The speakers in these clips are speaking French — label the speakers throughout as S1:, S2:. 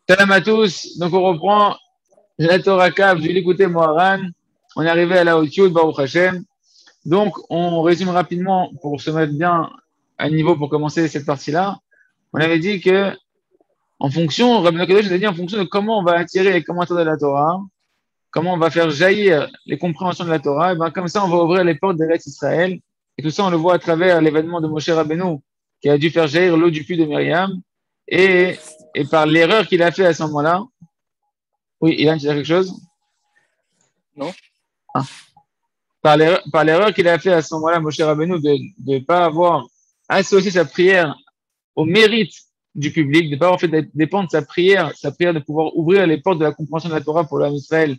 S1: Salam à tous. Donc, on reprend la Torah Kav du l'écouter Moharan. On est arrivé à la haute Yud, Baruch Hashem. Donc, on résume rapidement pour se mettre bien à niveau pour commencer cette partie-là. On avait dit que, en fonction, Rabbi Nakadosh nous a dit en fonction de comment on va attirer les commentaires de la Torah, comment on va faire jaillir les compréhensions de la Torah, et ben, comme ça, on va ouvrir les portes des restes d'Israël. Et tout ça, on le voit à travers l'événement de Moshe Rabbeinu, qui a dû faire jaillir l'eau du puits de Myriam. Et, et par l'erreur qu'il a fait à ce moment-là, oui, Ilan, tu as quelque chose?
S2: Non?
S1: Ah. Par l'erreur qu'il a fait à ce moment-là, Moshe Rabbeinu, de ne pas avoir associé sa prière au mérite du public, de ne pas avoir fait dépendre sa prière de pouvoir ouvrir les portes de la compréhension de la Torah pour l'homme Israël.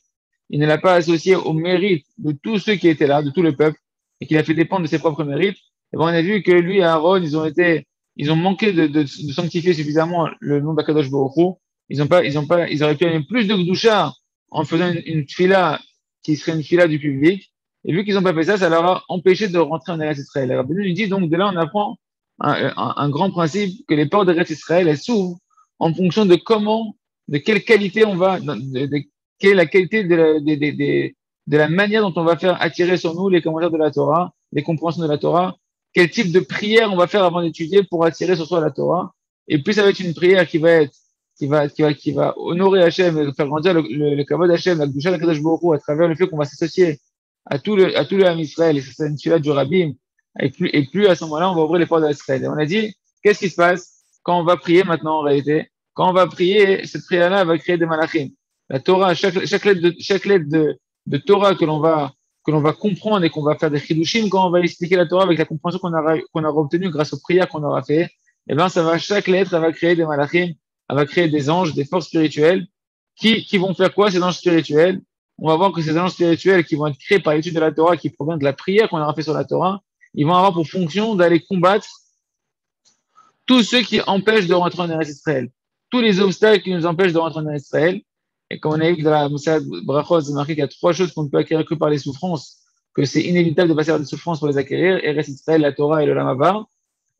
S1: Il ne l'a pas associé au mérite de tous ceux qui étaient là, de tout le peuple, et qu'il a fait dépendre de ses propres mérites. Et bien, on a vu que lui et Aaron, ils ont manqué de sanctifier suffisamment le nom d'Akadosh Baruch Hu. Ils auraient pu aller plus de Gdusha en faisant une fila qui serait une fila du public. Et vu qu'ils n'ont pas fait ça, ça leur a empêché de rentrer en Eretz Israël. Alors, Rabbeinu nous dit donc, de là, on apprend un grand principe que les portes d'Eretz Israël, elles s'ouvrent en fonction de comment, de quelle qualité on va, quelle est la qualité de la manière dont on va faire attirer sur nous les commentaires de la Torah, les compréhensions de la Torah, quel type de prière on va faire avant d'étudier pour attirer sur soi la Torah. Et plus ça va être une prière qui va honorer Hachem et faire grandir le kavod Hachem, la Kedusha Kadosh Baruch Hu, à travers le fait qu'on va s'associer à tout le Ham Israël, et c'est une fila du Rabbim, et plus à ce moment-là, on va ouvrir les portes d'Israël. Et on a dit, qu'est-ce qui se passe quand on va prier maintenant en réalité? Quand on va prier, cette prière-là va créer des malachim. La Torah, chaque lettre de Torah que l'on va comprendre et qu'on va faire des chidushim quand on va expliquer la Torah avec la compréhension qu'on aura obtenue grâce aux prières qu'on aura fait, et bien, chaque lettre, elle va créer des malachim, elle va créer des anges, des forces spirituelles, qui vont faire quoi, ces anges spirituels? On va voir que ces anges spirituels qui vont être créés par l'étude de la Torah, qui provient de la prière qu'on aura fait sur la Torah, ils vont avoir pour fonction d'aller combattre tous ceux qui empêchent de rentrer en Eretz Israël. Tous les obstacles qui nous empêchent de rentrer en Eretz Israël. Et comme on a vu que dans la Moussa Brachot, c'est marqué qu'il y a trois choses qu'on ne peut acquérir que par les souffrances, que c'est inévitable de passer par des souffrances pour les acquérir, Eretz Israël, la Torah et le Lamavar.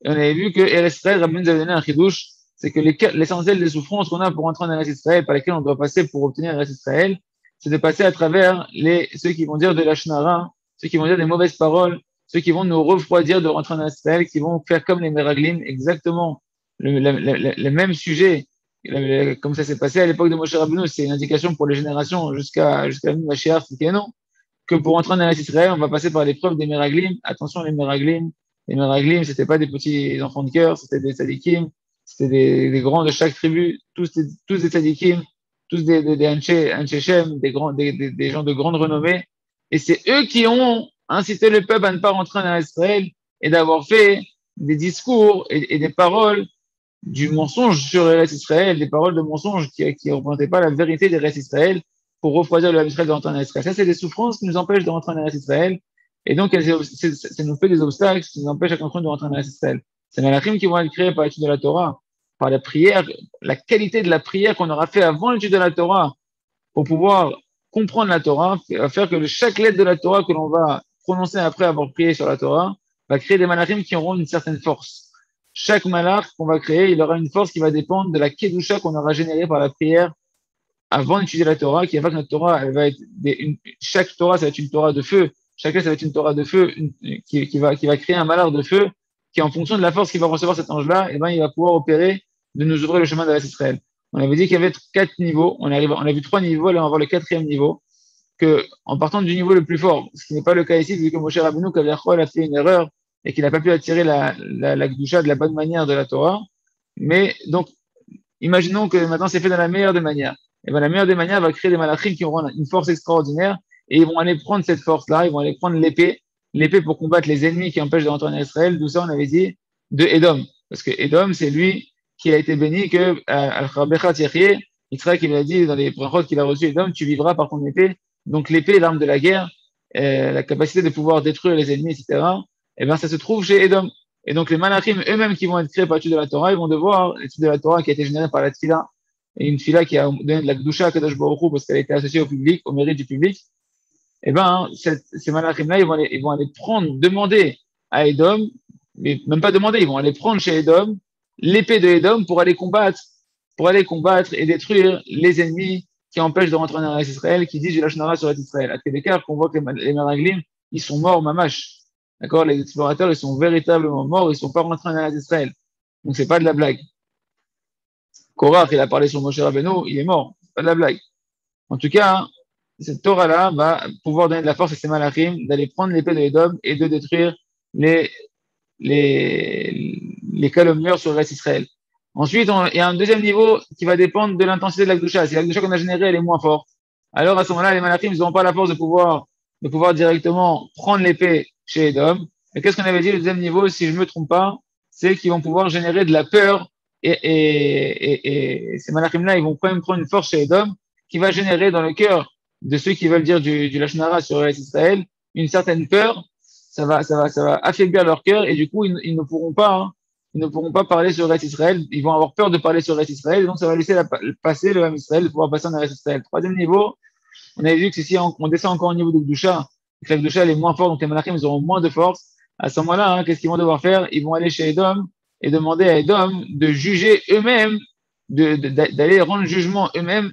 S1: Et on avait vu que Eretz Israël, Rabbi nous avait donné un chidouche, c'est que l'essentiel des souffrances qu'on a pour rentrer en Eretz Israël, par lesquelles on doit passer pour obtenir Eretz Israël, c'est de passer à travers ceux qui vont dire de la shnara, ceux qui vont dire des mauvaises paroles, ceux qui vont nous refroidir de rentrer en Israël, qui vont faire comme les Meraglim, exactement le même sujet, comme ça s'est passé à l'époque de Moshe Rabbeinu, c'est une indication pour les générations jusqu'à nous, Mashiach, non, que pour entrer en Israël, on va passer par l'épreuve des Meraglim. Attention, les Meraglim, c'était pas des petits enfants de cœur, c'était des tzadikim, c'était des grands de chaque tribu, tous des tzadikim, tous des Anshe Shem, des gens de grande renommée. Et c'est eux qui ont incité le peuple à ne pas rentrer en Israël et d'avoir fait des discours et des paroles du mensonge sur les restes Israël, des paroles de mensonge qui ne représentaient pas la vérité des restes Israël pour refroidir le Israël de rentrer en Israël. Ça, c'est des souffrances qui nous empêchent de rentrer en Israël. Et donc, ça nous fait des obstacles qui nous empêchent à continuer de rentrer en Israël. C'est les malachim qui vont être créés par l'étude de la Torah, par la prière, la qualité de la prière qu'on aura fait avant l'étude de la Torah pour pouvoir comprendre la Torah, va faire que chaque lettre de la Torah que l'on va prononcer après avoir prié sur la Torah va créer des malachim qui auront une certaine force. Chaque malach qu'on va créer, il aura une force qui va dépendre de la kedusha qu'on aura générée par la prière avant d'étudier la Torah, qui va que notre Torah, elle va être chaque Torah, ça va être une Torah de feu. Chaque lettre, ça va être une Torah de feu qui va créer un malheur de feu qui, en fonction de la force qu'il va recevoir cet ange-là, eh ben, il va pouvoir opérer de nous ouvrir le chemin de Israël. On avait dit qu'il y avait quatre niveaux. On a vu trois niveaux. Là, on va voir le quatrième niveau. Que, en partant du niveau le plus fort, ce qui n'est pas le cas ici, vu que Moshe Rabbeinu, Kaviachol, a fait une erreur et qu'il n'a pas pu attirer la Kedusha de la bonne manière de la Torah. Mais, donc, imaginons que maintenant c'est fait dans la meilleure des manières. Et bien, la meilleure des manières va créer des malachim qui auront une force extraordinaire et ils vont aller prendre cette force-là, ils vont aller prendre l'épée pour combattre les ennemis qui empêchent de rentrer en Israël. D'où ça, on avait dit de Edom. Parce que Edom, c'est lui qui a été béni que Al-Khabecha Tirye, Israël qui lui a dit dans les brachot qu'il a reçu Edom, tu vivras par ton épée. Donc l'épée, l'arme de la guerre, la capacité de pouvoir détruire les ennemis, etc. Et bien, ça se trouve chez Edom. Et donc les malachim eux-mêmes qui vont être créés par l'étude de la Torah, ils vont devoir, l'étude de la Torah qui a été générée par la tfila, et une tfila qui a donné de la Kedusha à Kadosh Baruch Hu parce qu'elle a été associée au public, au mérite du public, et ben ces malachim-là, ils vont aller prendre, demander à Edom, mais même pas demander, ils vont aller prendre chez Edom l'épée de Edom pour aller combattre pour aller combattre et détruire les ennemis qui empêchent de rentrer en Eretz Israël, qui disent du Lashon Hara sur Eretz Israël. À Télécar, qu'on voit que les Meraglim, ils sont morts, mamash. D'accord? Les explorateurs, ils sont véritablement morts, ils ne sont pas rentrés en Eretz Israël. Donc, c'est pas de la blague. Korach, il a parlé sur Moshe Rabbeinu, il est mort. C'est pas de la blague. En tout cas, cette Torah-là va pouvoir donner de la force à ces malachim d'aller prendre l'épée de Edom et de détruire les, les calomnieurs sur le reste Israël. Ensuite, il y a un deuxième niveau qui va dépendre de l'intensité de la Gdusha. Si la Gdusha qu'on a générée, elle est moins forte, alors à ce moment-là, les malachim, ils n'auront pas la force de pouvoir directement prendre l'épée chez Edom. Mais qu'est-ce qu'on avait dit, le deuxième niveau, si je ne me trompe pas, c'est qu'ils vont pouvoir générer de la peur et ces malachim-là, ils vont quand même prendre une force chez Edom qui va générer dans le cœur de ceux qui veulent dire du Lashon Hara sur Israël une certaine peur. Ça va affaiblir leur cœur et du coup, ils ne pourront pas parler sur Israël. Ils vont avoir peur de parler sur Israël et donc ça va laisser passer le Ham Israël de pouvoir passer en Israël. Troisième niveau, on avait vu que si on descend encore au niveau de Gdusha, que la Gdusha elle est moins forte, donc les malachim ils auront moins de force. À ce moment-là, qu'est-ce qu'ils vont devoir faire? Ils vont aller chez Edom et demander à Edom de juger eux-mêmes, d'aller rendre jugement eux-mêmes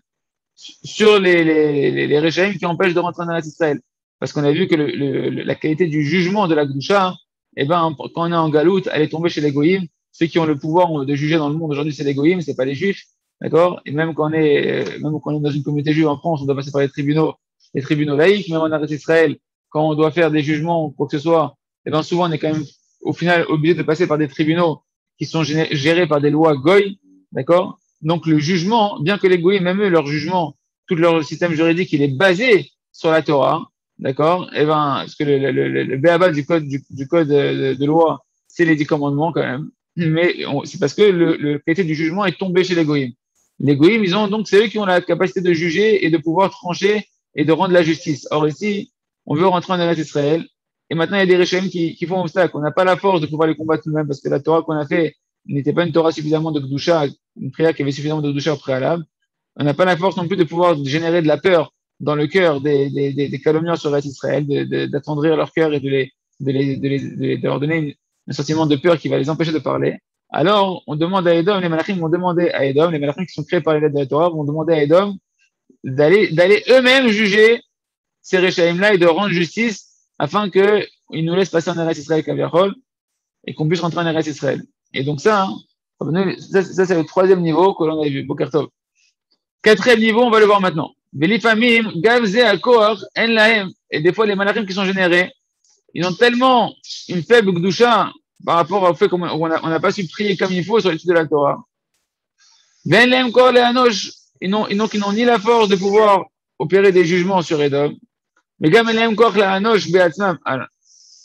S1: sur les régimes qui empêchent de rentrer en Israël. Parce qu'on a vu que la qualité du jugement de la Gdusha, eh ben, quand on est en galoute, elle est tombée chez les goyim. Ceux qui ont le pouvoir de juger dans le monde aujourd'hui, c'est les goyim, c'est pas les juifs. D'accord? Et même quand on est dans une communauté juive en France, on doit passer par les tribunaux laïcs, même en Israël, quand on doit faire des jugements ou quoi que ce soit, eh ben, souvent on est quand même, au final, obligé de passer par des tribunaux qui sont gérés par des lois goy. D'accord? Donc le jugement, bien que les goyim, même eux, leur jugement, tout leur système juridique, il est basé sur la Torah, d'accord? Et ben, parce que le béaba du code de loi, c'est les 10 commandements quand même. Mais c'est parce que le qualité du jugement est tombé chez les goyim. Les goyim, ils ont donc, c'est eux qui ont la capacité de juger et de pouvoir trancher et de rendre la justice. Or ici, on veut rentrer en Eretz Israël. Et maintenant, il y a des réchaim qui font obstacle. On n'a pas la force de pouvoir les combattre nous-mêmes parce que la Torah qu'on a fait n'était pas une Torah suffisamment de Gdusha, une prière qui avait suffisamment de Gdusha au préalable. On n'a pas la force non plus de pouvoir générer de la peur dans le cœur des calomnieurs sur Israël, d'attendrir leur cœur et de leur donner un sentiment de peur qui va les empêcher de parler. Alors, on demande à Edom, les malachim vont demander à Edom, les malachim qui sont créés par les lettres de la Torah, vont demander à Edom d'aller eux-mêmes juger ces réchaïm-là et de rendre justice afin qu'ils nous laissent passer en Eretz Israël Kaviachol et qu'on puisse rentrer en Eretz Israël. Et donc ça c'est le troisième niveau que l'on a vu. Boker Tov. Quatrième niveau, on va le voir maintenant. Velifamim, gavze akor, en lahem. Et des fois, les malachim qui sont générés, ils ont tellement une faible gdusha par rapport au fait qu'on n'a pas su prier comme il faut sur l'étude de la Torah. Ven lahem kor leanosh. Ils n'ont ni la force de pouvoir opérer des jugements sur Edom. Mais gam lahem kor leanosh beatzmam.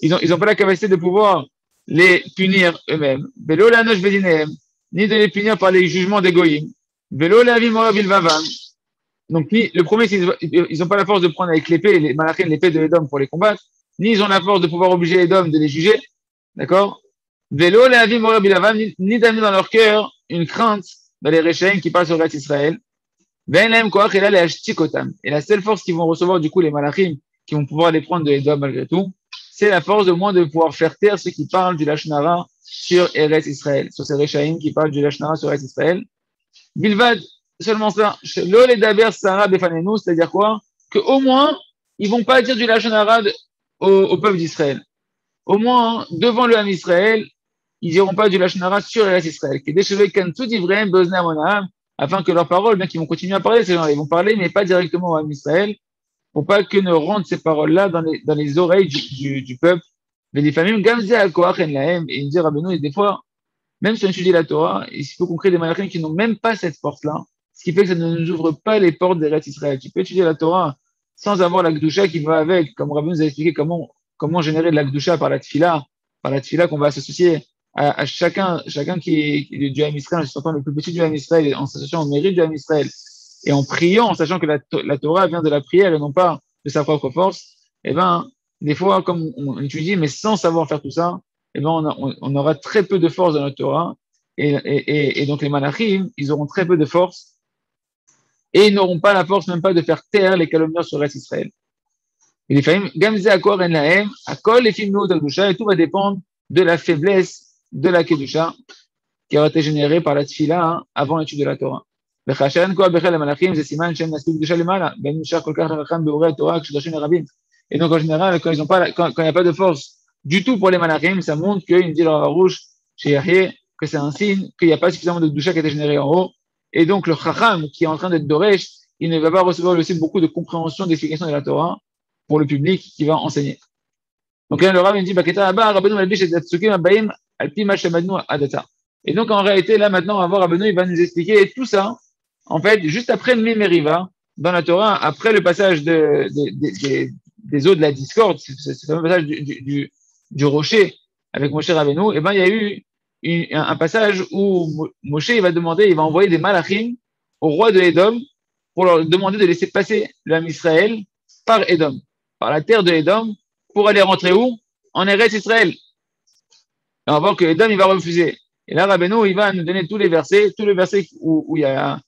S1: Ils ont pas la capacité de pouvoir les punir eux-mêmes. Velo leanosh bedinem. Ni de les punir par les jugements des goyim. Vélo la vie bilvavam. Donc, le premier, ils n'ont pas la force de prendre avec l'épée, les malachim, l'épée de Edom pour les combattre, ni ils ont la force de pouvoir obliger Edom de les juger, d'accord? Vélo la vie bilvavam, ni d'amener dans leur cœur une crainte dans les réchaïm qui passent au reste Israël. Ben lahem koach et là les ashtikotam. Et la seule force qu'ils vont recevoir du coup les malachim, qui vont pouvoir les prendre de Edom malgré tout, c'est la force de moins de pouvoir faire taire ceux qui parlent du Lashon Hara sur Eretz Israël, sur ces réchaïm qui parlent du Lashon Hara sur Eretz Israël. Bilvad, seulement ça. C'est-à-dire quoi? Qu'au moins, ils vont pas dire du Lashon Hara au peuple d'Israël. Au moins, devant le Ham Israël, ils diront pas du Lashon Hara sur Eretz Israël. Afin que leurs paroles, bien qu'ils vont continuer à parler, ces gens-là, ils vont parler, mais pas directement au Ham Israël, pour pas que ne rentrent ces paroles-là dans les oreilles du peuple. Mais les familles, et ils disent, Rabbeinu, des fois, même si on étudie la Torah, il faut qu'on crée des malachim qui n'ont même pas cette force-là, ce qui fait que ça ne nous ouvre pas les portes des Eretz Israël. Tu peux étudier la Torah sans avoir la Gdusha qui va avec, comme Rabbi nous a expliqué comment générer de la Gdusha par la tfila qu'on va associer à chacun qui est du Ham Israël, en se sentant le plus petit du Ham Israël, en s'associant au mérite du Ham Israël, et en priant, en sachant que la Torah vient de la prière et non pas de sa propre force. Eh ben, des fois, comme on étudie, mais sans savoir faire tout ça, eh ben, on aura très peu de force dans notre Torah. Et donc, les malachim, ils auront très peu de force. Et ils n'auront pas la force, même pas de faire taire les calomnieurs sur Eretz Israël. Et les familles, gamze akor en lahem, akol les films de Kedusha, et tout va dépendre de la faiblesse de la Kedusha, qui aura été générée par la tfila avant l'étude de la Torah. וכאשר אין כוח בכלל למלאכים, זה סימן שאין מספיק קדושה למעלה, בין נשאר כל כך חכם באורי התורה כשדרשים לרבים. Et donc, en général, quand il n'y a pas de force du tout pour les malachim, ça montre qu'il dit leur Arouche, chez Yahya, que c'est un signe qu'il n'y a pas suffisamment de doucha qui a été généré en haut. Et donc, le chacham, qui est en train d'être doresh, il ne va pas recevoir aussi beaucoup de compréhension, d'explication de la Torah pour le public qui va enseigner. Donc là, le Rav, il dit, Baketa Abba, Rabbeinu Malbish et Tatsukim Abaim, Alpi Mashamadnu Adata. Et donc, en réalité, là, maintenant, on va voir Rabbeinu, il va nous expliquer tout ça, en fait, juste après le Mimeriva, dans la Torah, après le passage des eaux de la discorde, c'est le passage du rocher avec Moshe Rabbeinu, et ben, il y a eu un passage où Moshe, il va demander, il va envoyer des malachim au roi de Édom pour leur demander de laisser passer l'homme Israël par Édom, par la terre de Édom, pour aller rentrer où? En Eretz Israël. Et on va voir que Édom, il va refuser. Et là, Rabbeinu, il va nous donner tous les versets où il y a,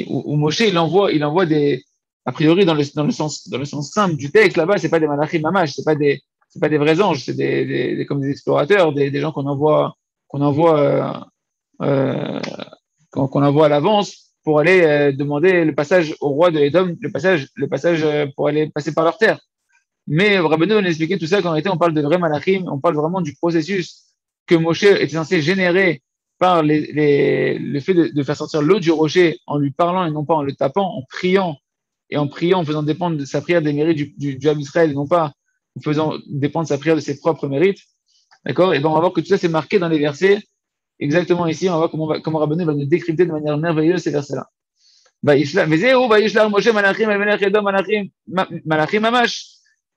S1: où Moshe, il envoie des, a priori, dans le sens simple du texte, là-bas, c'est pas des malachim mamash, c'est pas des vrais anges, c'est comme des explorateurs, des gens qu'on envoie à l'avance pour aller demander le passage au roi de Édom, le passage pour aller passer par leur terre. Mais Rabbeinu va nous expliquer tout ça qu'en réalité, on parle de vrais malachim, on parle vraiment du processus que Moshe était censé générer par le fait de faire sortir l'eau du rocher en lui parlant et non pas en le tapant, en priant, en faisant dépendre de sa prière des mérites du Ham Israël, et non pas en faisant dépendre sa prière de ses propres mérites. D'accord? Et bien, on va voir que tout ça, c'est marqué dans les versets. Exactement ici, on va voir comment Rabbeinu va nous décrypter de manière merveilleuse ces versets-là.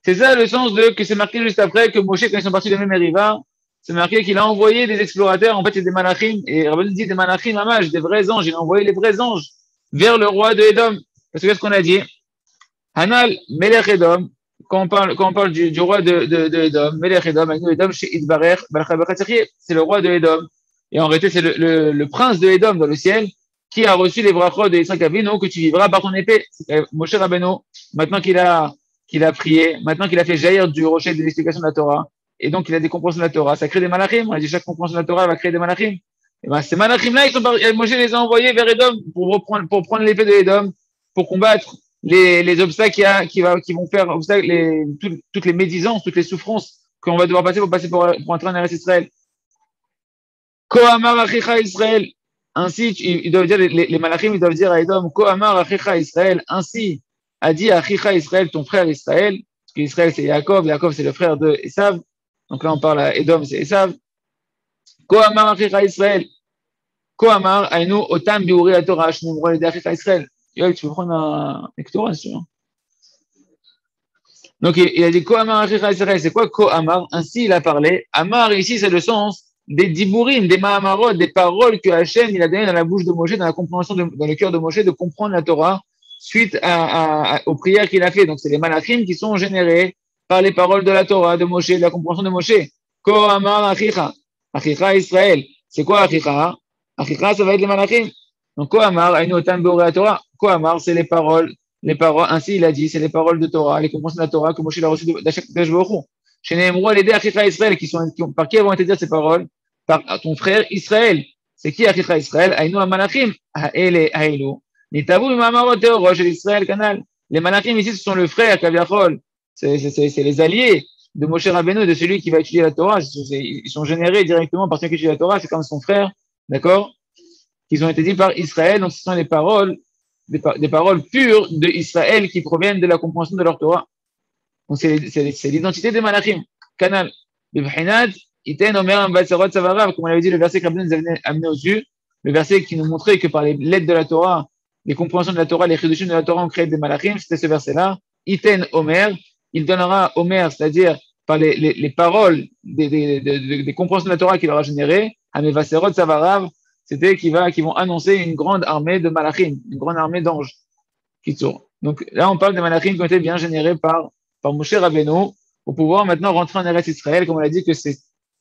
S1: C'est ça le sens de que c'est marqué juste après que Moshe, quand ils sont partis de Meriva, c'est marqué qu'il a envoyé des explorateurs, en fait, c'est des malachim, et Rabbeinu dit des malachim mamash, des vrais anges, il a envoyé les vrais anges vers le roi de Édom. Parce que qu'est-ce qu'on a dit? Hanal, Melech Édom, quand on parle du roi de Édom, Melech Édom, Édom, chez Idbarer, c'est le roi de Édom. Et en réalité, c'est le prince de Édom dans le ciel qui a reçu les brachot de Yitzhak Avinu que tu vivras par ton épée. Moshe Rabbeinu, maintenant qu'il a prié, maintenant qu'il a fait jaillir du rocher des explications de la Torah, et donc il a des compréhensions de la Torah, ça crée des malachim. On a dit chaque compréhension de la Torah va créer des malachim. Et ben, ces malachim-là, Moshe les a envoyés vers Édom pour prendre l'épée de Édom, pour combattre les obstacles qui vont faire obstacle, toutes les médisances, toutes les souffrances qu'on va devoir passer pour entrer en Eretz Israël. Kohamar achicha Israël. Ainsi, ils doivent dire, les malachim, ils doivent dire à Édom, Kohamar achicha Israël. Ainsi a dit achicha Israël, ton frère Israël. Parce qu'Israël, c'est Yaakov c'est le frère de Esav. Donc là, on parle à Édom, c'est Esav. Kohamar achicha Israël. Kohamar, aïnou, otam biuri la Torah, shnemro les achicha Israël. Yoel, tu veux prendre un lectorat, c'est sûr. Donc, il a dit Kohamar achicha Israël. C'est quoi Kohamar? Ainsi, il a parlé. Amar, ici, c'est le sens des diburim, des mahamarot, des paroles que Hachem il a donné dans la bouche de Moshe, dans la compréhension, dans le cœur de Moshe, de comprendre la Torah suite aux prières qu'il a fait. Donc, c'est les malachim qui sont générés par les paroles de la Torah, de Moshe, de la compréhension de Moshe. Kohamar achicha, achicha Israël. C'est quoi achicha? Achicha, ça va être les malachim. Donc, Kohamar, aïnou otam beorei Torah. Kohamar, c'est les paroles, ainsi il a dit, c'est les paroles de Torah, les compréhensions de la Torah que Moshe a reçues d'Hakadosh Baruch Hu. Chez Nehemrou, les deux Achicha Israël, par qui vont été dire ces paroles? Par ton frère Israël. C'est qui Achicha Israël? Aïnou Amalachim, Haele Haïlou. Nitavu Mamarot Teorosh Israël Canal. Les Malachim ici, ce sont le frère Kaviachol. C'est les alliés de Moshe Rabbeinu, de celui qui va étudier la Torah. Ils sont générés directement par celui qui étudie la Torah. C'est comme son frère, d'accord? Qui ont été dit par Israël. Donc, ce sont les paroles, des paroles pures de Israël qui proviennent de la compréhension de leur Torah. Donc, c'est l'identité des malachim. Canal. Iten Omer Ambatsarot Savarav, comme on avait dit, le verset que Rabbeinu nous avait amené au-dessus, le verset qui nous montrait que par les lettres de la Torah, les compréhensions de la Torah, les chidushim de la Torah ont créé des malachim, c'était ce verset-là. Iten Omer, il donnera Omer, c'est-à-dire par les paroles des compréhensions de la Torah qu'il aura générées, Amevasserot Savarav, c'était qui vont annoncer une grande armée de malachim, une grande armée d'anges qui tournent. Donc là, on parle des malachim qui ont été bien générés par Moshe Rabbeinu, pour pouvoir maintenant rentrer en Eretz Israël, comme on a dit que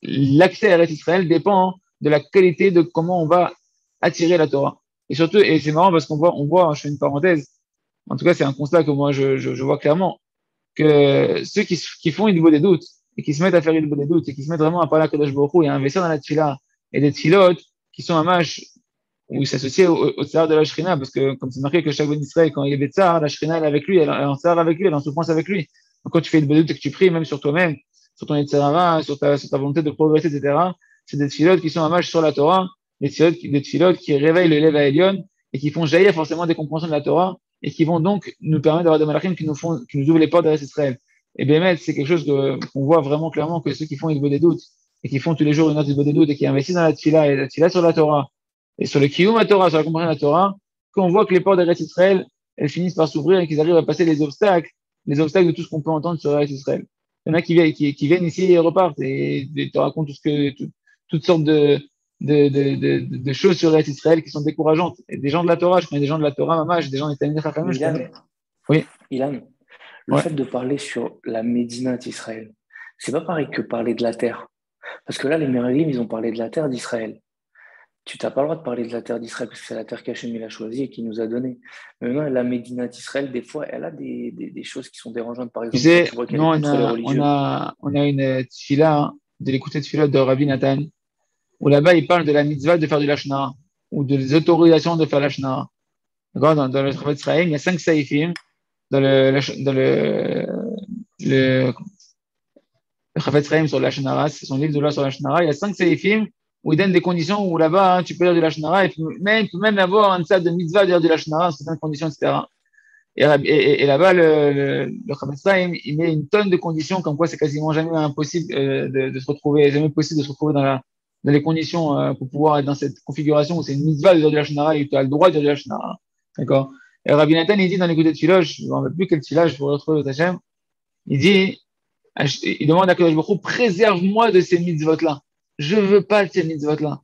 S1: l'accès à Eretz Israël dépend de la qualité de comment on va attirer la Torah. Et surtout, et c'est marrant parce qu'on voit, je fais une parenthèse, en tout cas c'est un constat que moi je vois clairement, que ceux qui font une des doutes, et qui se mettent à faire une des doutes, et qui se mettent vraiment à parler à Kadosh Baruch Hu et à investir dans la tefila, et des tefilot, qui sont un match où il s'associait au tsar de la Shrina, parce que comme c'est marqué que chaque Ben Israël, quand il est tsar, la Shrina elle est avec lui, elle est en tsar avec lui, elle est en souffrance avec lui. Donc quand tu fais une bonne et que tu pries, même sur toi-même, sur ton Yetzirara, sur ta volonté de progresser, etc., c'est des tfilotes qui sont en marche sur la Torah, des tfilotes qui réveillent le lève à Elion et qui font jaillir forcément des compréhensions de la Torah et qui vont donc nous permettre d'avoir des malachim qui nous ouvrent les portes de Israël. Et Bémet, c'est quelque chose qu'on voit vraiment clairement que ceux qui font une des doutes et qui font tous les jours une autre des doutes et qui investissent dans la tfila et la tfila sur la Torah et sur le kiyum à Torah, sur la compréhension de la Torah, qu'on voit que les portes d'Eretz Israël, elles finissent par s'ouvrir et qu'ils arrivent à passer les obstacles de tout ce qu'on peut entendre sur Eretz Israël. Il y en a qui viennent ici et repartent et te racontent toutes sortes de choses sur Eretz Israël qui sont décourageantes. Et des gens de la Torah, je connais des gens de la Torah, Mamash, des gens des Talmidei Chachamim, je connais. Oui.
S2: Ilan, le
S1: Ouais.
S2: fait de parler sur la Médina d'Israël, c'est pas pareil que parler de la terre. Parce que là, les Mérélim, ils ont parlé de la terre d'Israël. Tu n'as pas le droit de parler de la terre d'Israël parce que c'est la terre qu'Hachem il a choisie et qu'il nous a donnée. Mais maintenant, la Médina d'Israël, des fois, elle a des choses qui sont dérangeantes. Par
S1: Tu
S2: exemple, quand
S1: sais,
S2: tu vois qu'elle
S1: nous,
S2: est contre les religieux.
S1: on a une tfila, de l'écouter tfila de Rabbi Nathan, où là-bas, il parle de la mitzvah de faire du Lashon Hara, ou des autorisations de faire Lashon Hara. D'accord? Dans le Traité Israël, il y a 5 saïfim dans le Traité Israël sur le Lashon Hara, c'est son livre de loi sur le Lashon Hara. Il y a 5 saïfim où il donne des conditions où là-bas, tu peux dire du Lashon Hara, et il peut même avoir un tas de mitzvah de dire du Lashon Hara, certaines conditions, etc. Et là-bas, le Traité Israël, il met une tonne de conditions, comme quoi c'est quasiment jamais impossible de se retrouver, jamais possible de se retrouver dans les conditions pour pouvoir être dans cette configuration où c'est une mitzvah de dire du Lashon Hara et tu as le droit de dire du Lashon Hara. D'accord? Et Rabbi Nathan, il dit dans l'écoute de Tfilah, je ne me rappelle plus quel Tfilah, je pourrais retrouver au Tachem, il dit, il demande à Kadosh Baruch Hu, préserve-moi de ces mitzvot-là. Je veux pas de ces mitzvot-là.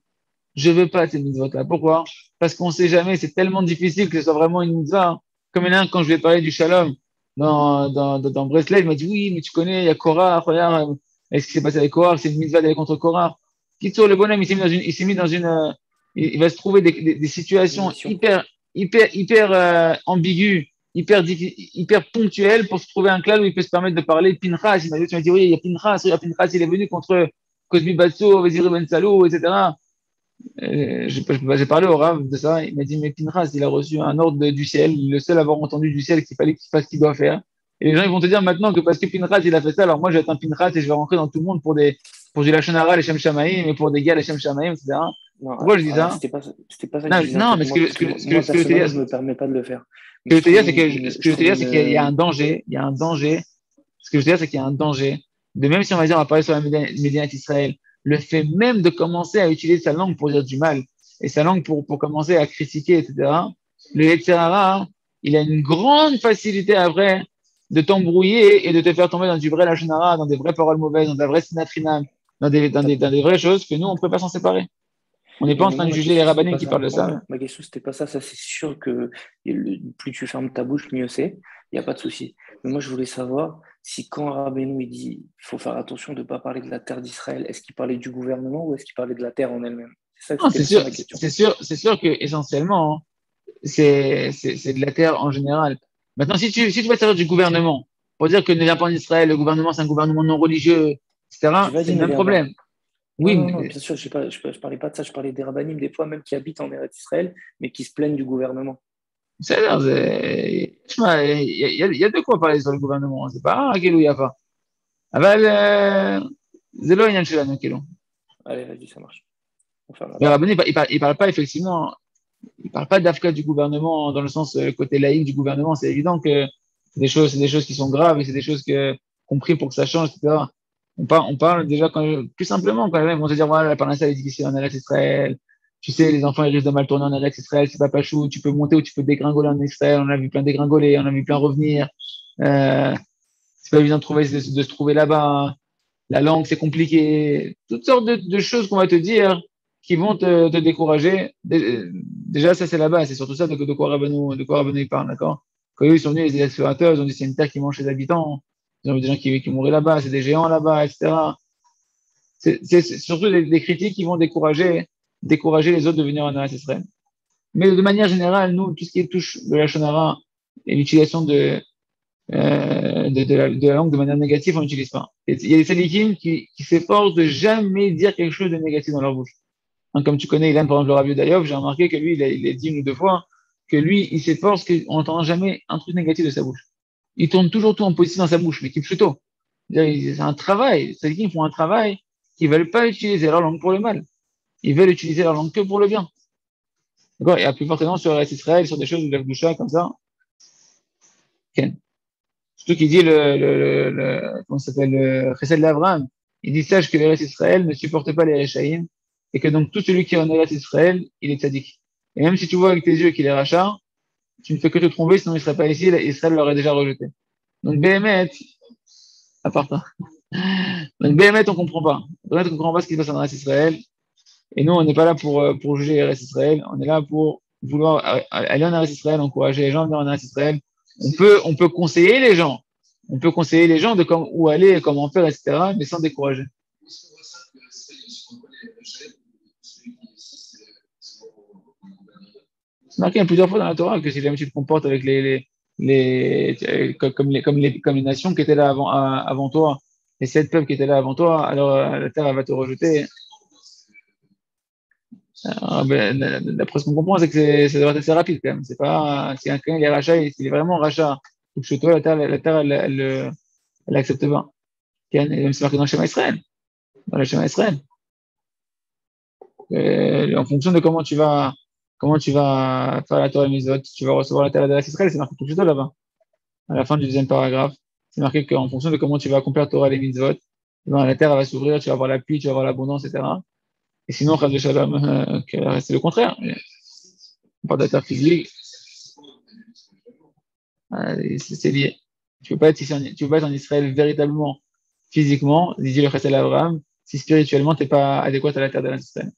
S1: Je veux pas de ces mitzvot-là. Pourquoi? Parce qu'on sait jamais, c'est tellement difficile que ce soit vraiment une mitzvah. Comme il y en a un, quand je vais parler du shalom dans Breslev, il m'a dit, oui, mais tu connais, il y a Korah, regarde, ce qui s'est passé avec Korah, c'est une mitzvah d'aller contre Korah. Kitsour, le bonhomme, il s'est mis dans une, il va se trouver des situations hyper ambiguës, hyper ponctuelles pour se trouver un clan où il peut se permettre de parler de Pinchas. Il m'a dit, oui, il y a Pinchas, il est venu contre Cosby Batso, Vezir Ben Salou, etc. J'ai parlé au Rav de ça. Il m'a dit, mais Pinchas, il a reçu un ordre du ciel, le seul à avoir entendu du ciel qu'il fallait qu'il fasse ce qu'il doit faire. Et les gens, ils vont te dire maintenant que parce que Pinchas, il a fait ça, alors moi, je vais être un Pinchas et je vais rentrer dans tout le monde pour du Lachon Hara, les Shem Shamaïm, et pour des gars, les Shem Shamaïm, etc.
S2: Non,
S1: Pourquoi je dis
S2: alors,
S1: ça?
S2: c'était pas ça que
S1: Non,
S2: je disais. En
S1: non,
S2: fait,
S1: mais
S2: moi, moi,
S1: ce que je veux te dire,
S2: personnellement, je ne me permets pas de le faire.
S1: ce que
S2: Mais
S1: je
S2: je
S1: veux te
S2: trouve
S1: dire, c'est que, ce que je veux te dire, c'est qu'il y a un
S2: une.
S1: danger, il y a un danger. Ce que je veux dire, c'est qu'il y a un danger. De même si on va dire, on va parler sur la Médina d'Israël, le fait même de commencer à utiliser sa langue pour dire du mal, et sa langue pour commencer à critiquer, etc. Le Yetzer Hara, il a une grande facilité après de t'embrouiller et de te faire tomber dans du vrai Lachon Hara, dans des vraies paroles mauvaises, dans de la vraie sinatrinam, dans des vraies choses que nous, on ne peut pas s'en séparer. On n'est pas
S2: Oui,
S1: en
S2: mais
S1: train
S2: moi,
S1: de
S2: ma
S1: juger les
S2: question, c'était
S1: rabbinins
S2: pas
S1: qui
S2: ça.
S1: parlent de ça.
S2: Ma question, c'était pas ça. Ça, c'est sûr que plus tu fermes ta bouche, mieux c'est. Il n'y a pas de souci. Mais moi, je voulais savoir si quand Rabbeinu, il dit il faut faire attention de ne pas parler de la terre d'Israël, est-ce qu'il parlait du gouvernement ou est-ce qu'il parlait de la terre en elle-même? C'est ça,
S1: Non,
S2: c'était ça ma question.
S1: c'est sûr que essentiellement, hein, c'est de la terre en général. Maintenant, si tu vas servir du gouvernement pour dire que ne viens pas en Israël, le gouvernement c'est un gouvernement non religieux,
S2: J'ai
S1: etc.,
S2: pas
S1: c'est
S2: dit
S1: le
S2: ne
S1: même
S2: viens pas.
S1: problème.
S2: Non,
S1: Oui,
S2: non, non,
S1: mais
S2: bien sûr, je parlais pas de ça. Je parlais des rabbinim, des fois même qui habitent en Eretz Israël, mais qui se plaignent du gouvernement.
S1: il y a de quoi parler sur le gouvernement. C'est pas un כאילו יפה. אבל זה לא עניין שלנו, כאילו.
S2: Allez, vas-y, ça marche. On ferme la
S1: Les
S2: barre.
S1: rabbinés, ils parlent pas effectivement, ils parlent pas d'Afka du gouvernement dans le sens côté laïque du gouvernement. C'est évident que c'est des choses qui sont graves et c'est des choses compris pour que ça change, etc. On parle déjà plus simplement quand même. On se dire voilà, la parnassa est difficile en Eretz Israël. Tu sais, les enfants ils risquent de mal tourner en Eretz Israël. C'est pas pachou. Tu peux monter ou tu peux dégringoler en Israël. On a vu plein dégringoler, on a vu plein revenir. Euh, c'est pas évident de se trouver là-bas. La langue, c'est compliqué. Toutes sortes de choses qu'on va te dire qui vont te décourager. Déjà, ça, c'est la base. C'est surtout ça de quoi Rabbeinu il parle, d'accord? Quand eux, ils sont venus, les explorateurs, ils ont dit c'est une terre qui mange ses habitants. Ils ont vu des gens qui mouraient là-bas, c'est des géants là-bas, etc. C'est surtout des critiques qui vont décourager les autres de venir en Eretz Israël. Mais de manière générale, nous, tout ce qui touche de la shonara et l'utilisation de la langue de manière négative, on n'utilise pas. Et il y a des sadikim qui s'efforcent de jamais dire quelque chose de négatif dans leur bouche. Hein, comme tu connais Ilan, par exemple, le Rabbi Dayob, j'ai remarqué que lui, il a dit une ou deux fois que lui, il s'efforce qu'on n'entend jamais un truc négatif de sa bouche. Il tourne toujours tout en positif dans sa bouche, mais qui plutôt. C'est un travail. C'est-à-dire qu'ils font un travail qu'ils ne veulent pas utiliser leur langue pour le mal. Ils veulent utiliser leur langue que pour le bien. D'accord? Et à plus fortement sur le Israël, sur des choses de la comme ça. Ken. Surtout qu'il dit comment ça s'appelle, le Chesed d'Abraham. Il dit, sache que l'Eretz Israël ne supporte pas les Réchaïm, et que donc tout celui qui est en Eretz Israël, il est tzaddik. Et même si tu vois avec tes yeux qu'il est rachat, tu ne fais que te tromper, sinon il ne serait pas ici, Israël l'aurait déjà rejeté. Donc, Béhémet, à part ça. Donc, Béhémet, on comprend pas. Béhémet, on comprend pas ce qui se passe en Eretz Israël. Et nous, on n'est pas là pour juger Eretz Israël. On est là pour vouloir aller en Eretz Israël, encourager les gens à venir en Eretz Israël. On peut conseiller les gens. On peut conseiller les gens de où aller, comment faire, etc., mais sans décourager. C'est marqué plusieurs fois dans la Torah que si jamais tu te comportes avec comme les nations qui étaient là avant toi, les 7 peuples qui étaient là avant toi, alors la terre elle va te rejeter. D'après ce qu'on comprend, c'est que ça doit être assez rapide quand même. C'est pas si quelqu'un il est rachat, s'il est vraiment rachat, ou chez toi, la terre elle accepte pas. Et même c'est marqué dans le schéma Israël. Dans le schéma Israël. En fonction de comment tu vas faire la Torah et Mitzvot, tu vas recevoir la terre de Israël, c'est marqué tout de suite là-bas. À la fin du deuxième paragraphe, c'est marqué qu'en fonction de comment tu vas accomplir la Torah et les Mitzvot, la terre va s'ouvrir, tu vas avoir la pluie, tu vas avoir l'abondance, etc. Et sinon, Chas de Shalom, c'est le contraire. On parle de la terre physique, c'est lié. Tu peux pas être en Israël véritablement, physiquement, dit le Chesed Abraham, si spirituellement tu n'es pas adéquat à la terre de l'Israël.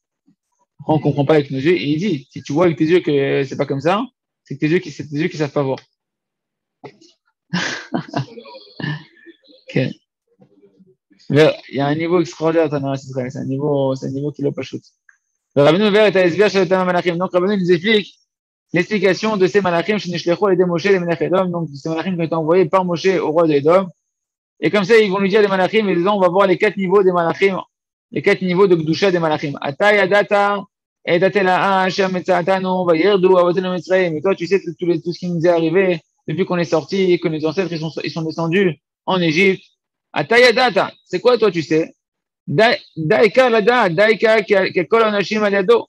S1: On ne comprend pas avec nos yeux, et il dit, si tu vois avec tes yeux que c'est pas comme ça, c'est tes yeux qui savent pas voir. Okay. Il y a un niveau extraordinaire dans la Israël, c'est un niveau qui l'a pas shoot. Le Rabbeinu Ver est à Esbia chez le Malachim. Donc, Rabbeinu nous explique l'explication de ces Malachim chez Nishlecho et des Moshe, les Melech Edom, donc ces Malachim qui ont été envoyés par Moshe au roi d'Edom. Et comme ça, ils vont lui dire les Malachim, et disons, on va voir les 4 niveaux des Malachim, les 4 niveaux de Gdusha des Malachim. Ata Yadata, Edatela Hashem Etzatanu, Vayirdu, Avotenu Mitzrayim. Et toi, tu sais tout ce qui nous est arrivé depuis qu'on est sorti, que nos ancêtres ils sont descendus en Égypte. Ata Yadata, c'est quoi toi, tu sais? Daika Lada, Daika Kekol Anashim Aliado.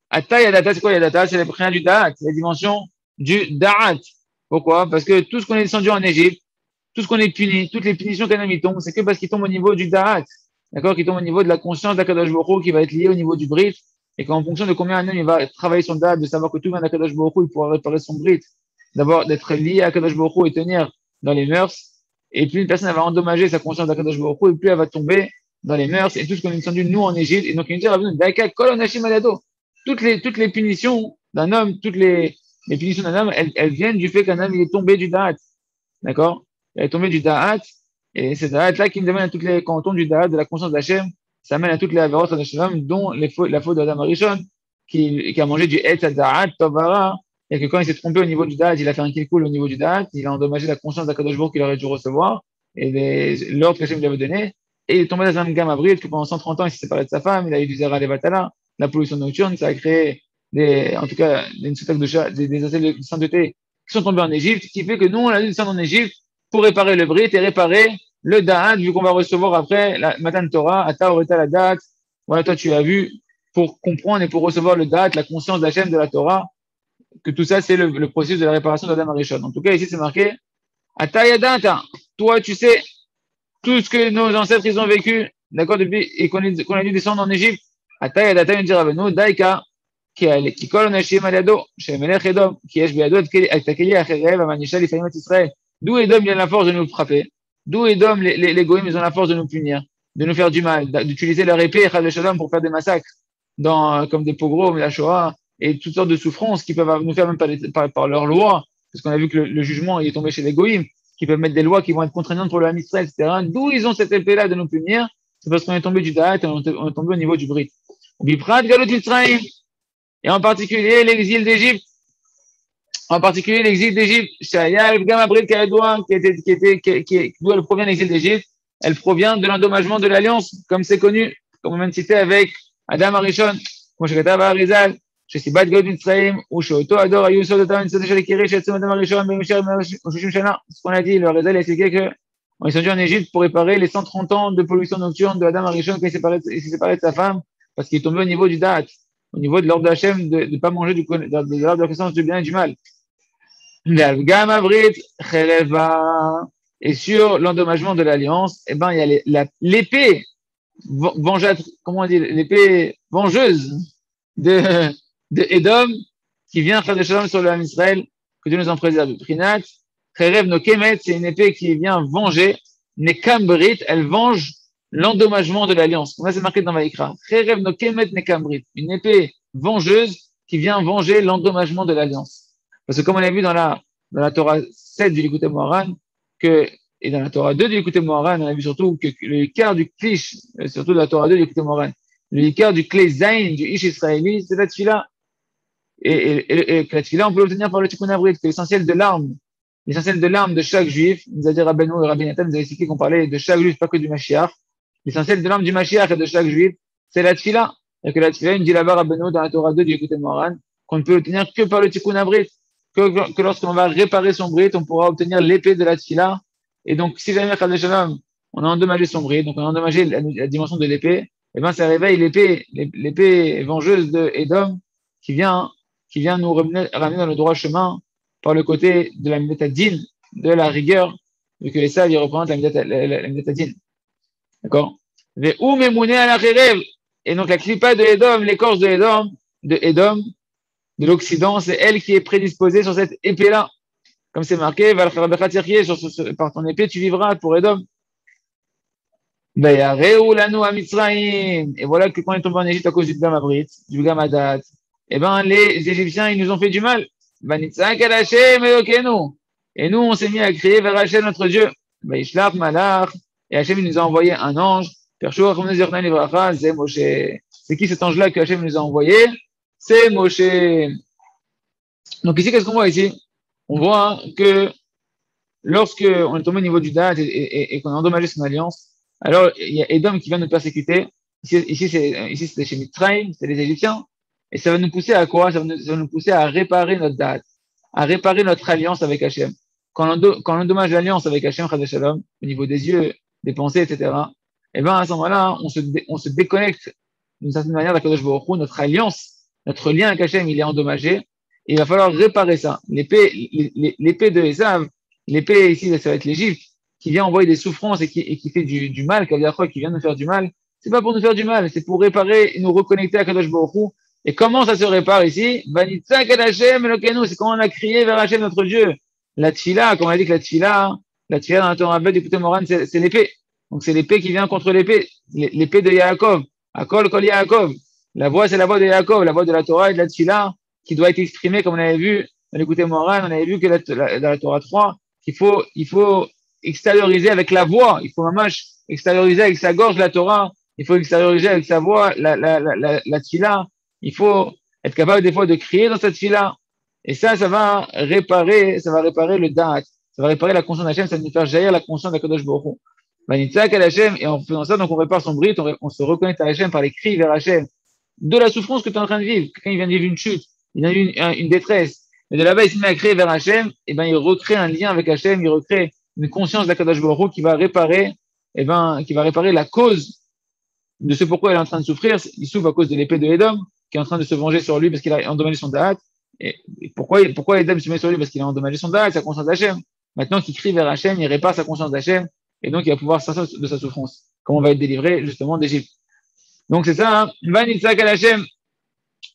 S1: Ata Yadata, c'est quoi Yadata? C'est les prénoms du Da'at, c'est la dimension du Da'at. Pourquoi? Parce que tout ce qu'on est descendu en Égypte, tout ce qu'on est puni, toutes les punitions qu'un homme tombe, c'est que parce qu'il tombe au niveau du Da'at. D'accord? Qu'il tombe au niveau de la conscience d'Akadosh Baruch Hu, qui va être lié au niveau du Brit. Et qu'en fonction de combien un homme il va travailler son Da'at, de savoir que tout vient d'Akadosh Baruch Hu, il pourra réparer son Brit. D'abord, d'être lié à Akadosh Baruch Hu et tenir dans les mœurs. Et plus une personne va endommager sa conscience d'Akadosh Baruch Hu, et plus elle va tomber dans les mœurs et tout ce qu'on est descendu nous en Égypte. Et donc, il nous dit, Daika Kol Anashim Aliado. Toutes les punitions d'un homme, toutes les punitions d'un homme, elles viennent du fait qu'un homme il est tombé du Da'at. D'accord? Il est tombé du Da'at, et c'est Da'at-là qui nous amène quand on tombe du Da'at, de la conscience d'Hachem, ça amène à toutes les avérotes d'Hachem, dont la faute d'Adam Arishon, qui a mangé du Etz Da'at, Tovara, et que quand il s'est trompé au niveau du Da'at, il a fait un kilkul au niveau du Da'at, il a endommagé la conscience d'Akadosh Baruch qu'il aurait dû recevoir, et l'ordre qu'Hachem lui avait donné, et il est tombé dans un gamme abril, que pendant 130 ans, il s'est séparé de sa femme, il a eu du Zera Levatala, la pollution nocturne, ça a créé en tout cas, des essais de sainteté qui sont tombés en Égypte, qui fait que nous, on a dû descendre en Égypte pour réparer le Brit et réparer le Da'at, vu qu'on va recevoir après la Matan Torah, Ata Oreta la Da'at. Voilà, toi, tu as vu, pour comprendre et pour recevoir le Da'at, la conscience d'Hachem de la Torah, que tout ça, c'est le processus de la réparation d'Adam Arishon. En tout cas, ici, c'est marqué, Ata Yadata, toi, tu sais, tout ce que nos ancêtres, ils ont vécu, d'accord, depuis, et qu'on a dû descendre en Égypte. Ata Yadata, nous dit Rabbeinu, Daika, qui colle Nashim Aliado, chez Melech Edom, qui est Biado, Takeli Acherev, Amanisha, Lifaim Israël. D'où Edom, il a la force de nous frapper. D'où Edom, les Goïms, ils ont la force de nous punir, de nous faire du mal, d'utiliser leur épée, Chad Shalom, pour faire des massacres, comme des pogroms, la Shoah, et toutes sortes de souffrances qui peuvent nous faire même par leur loi, parce qu'on a vu que le jugement il est tombé chez les Goïms, qui peuvent mettre des lois qui vont être contraignantes pour le Ham Israël, etc. D'où ils ont cette épée-là de nous punir? C'est parce qu'on est tombé du Da'at, on est tombé au niveau du Brit. Biprat Galut Mitzrayim. Et en particulier l'exil d'Égypte. En particulier l'exil d'Égypte. Shayal Gamabrit Kayadoua, d'où elle provient l'exil d'Égypte. Elle provient de l'endommagement de l'alliance, comme c'est connu, comme on vient de citer avec Adam Arishon. כמו שכתב האריזל, שסיבת גלות מצרים, הוא שאותו הדור היו סודותם מצוות של יקירי שיצאו מאדם הראשון במשך 130 שנה. Ce qu'on a dit, le Arizal a expliqué que ils sont venus en Égypte pour réparer les 130 ans de pollution nocturne de Adam Arishon quand il s'est séparé de sa femme, parce qu'il est tombé au niveau du date, au niveau de l'ordre de Hachem, de ne pas manger de l'ordre de la connaissance du bien et du mal. Et sur l'endommagement de l'alliance, eh ben, il y a l'épée vengeatrice, comment on dit, l'épée vengeuse de Edom qui vient faire des shalom sur le Ham Israël, que Dieu nous en préserve. Prinat, Cherev no Kemet, c'est une épée qui vient venger, Nekambrit, elle venge l'endommagement de l'alliance. Comme ça, c'est marqué dans Vaïkra. Cherev no Kemet Nekambrit, une épée vengeuse qui vient venger l'endommagement de l'alliance. Parce que comme on a vu dans la Torah 7 du Likutei Moharan, et dans la Torah 2 du Likutei Moharan, on a vu surtout que le quart du klish, surtout de la Torah 2 du Likutei Moharan, le quart du klé zayin du ish israéli, c'est la tfila. Et que la tfila, on peut l'obtenir par le tikkun avrit, c'est l'essentiel de l'arme de chaque juif. Nous a dit Rabbeinu et Rabbi Nathan, nous a expliqué qu'on parlait de chaque juif, pas que du Mashiach. L'essentiel de l'arme du Mashiach et de chaque juif, c'est la tfila. Et que la tfila, il dit là-bas Rabbeinu dans la Torah 2 du Likutei Moharan, qu'on ne peut l'obtenir que par le tikkun avrit. Que lorsqu'on va réparer son brit, on pourra obtenir l'épée de la tfila. Et donc, si jamais, on a endommagé son brit, donc on a endommagé la dimension de l'épée, et ben, ça réveille l'épée vengeuse de Edom qui vient nous ramener dans le droit chemin par le côté de la métadine, de la rigueur, vu que les sages, ils représentent la métadine. D'accord? Et donc, la clipa de Edom, l'écorce de Edom, de l'Occident, c'est elle qui est prédisposée sur cette épée-là. Comme c'est marqué, par ton épée, tu vivras pour Edom. Et voilà que quand ils tombent en Égypte à cause du Gamabrit, du Gamadat, eh ben, les Égyptiens, ils nous ont fait du mal. Et nous, on s'est mis à crier vers Hachem, notre Dieu. Et Hachem, il nous a envoyé un ange. C'est qui cet ange-là que Hachem nous a envoyé? C'est Moshe. Donc ici, qu'est-ce qu'on voit ici? On voit que lorsque on est tombé au niveau du Dat et qu'on a endommagé son alliance, alors il y a Edom qui vient nous persécuter. Ici c'était chez Mitzrayim, c'était les Égyptiens. Et ça va nous pousser à quoi? Ça va nous pousser à réparer notre Dat, à réparer notre alliance avec Hachem. Quand on endommage l'alliance avec Hachem, Chad Shalom, au niveau des yeux, des pensées, etc., et bien à ce moment-là, on se déconnecte d'une certaine manière d'Akadosh Baruch Hu, notre alliance. Notre lien avec Hachem, il est endommagé. Et il va falloir réparer ça. L'épée de Esav, l'épée ici, ça va être l'Égypte, qui vient envoyer des souffrances et qui fait du mal, qui vient nous faire du mal. C'est pas pour nous faire du mal, c'est pour réparer et nous reconnecter à Kadosh Baruch Hu. Et comment ça se répare ici? C'est quand on a crié vers Hachem, notre Dieu. La tfila, comme on a dit que la tfila dans la Torah du Likutei Moharan, c'est l'épée. Donc c'est l'épée qui vient contre l'épée de Yaakov. Akol kol Yaakov. La voix, c'est la voix de Yaakov, la voix de la Torah et de la tfila, qui doit être exprimée, comme on avait vu dans l'Likutei Moharan, on avait vu que dans la Torah 3, il faut extérioriser avec la voix, il faut vraiment extérioriser avec sa gorge la Torah, il faut extérioriser avec sa voix la tfila, il faut être capable des fois de crier dans cette tfila. Et ça va réparer le da'at, ça va réparer la conscience d'Hachem, ça va nous faire jaillir la conscience d'Akadosh Baruch Hu. Et en faisant ça, donc on répare son brit, on se reconnecte à Hachem par les cris vers Hachem. De la souffrance que tu es en train de vivre. Quelqu'un vient de vivre une chute, il a eu une détresse. Mais de là-bas, il se met à créer vers Hachem, et ben il recrée un lien avec Hachem, il recrée une conscience d'Akadosh Baruch Hu qui va réparer la cause de ce pourquoi il est en train de souffrir. Il souffre à cause de l'épée de Edom, qui est en train de se venger sur lui parce qu'il a endommagé son da'at. Et pourquoi Edom se met sur lui? Parce qu'il a endommagé son da'at, sa conscience d'Hachem. Maintenant qu'il crie vers Hachem, il répare sa conscience d'Hachem, et donc il va pouvoir sortir de sa souffrance. Comment on va être délivré justement d'Égypte. Donc c'est ça, hein?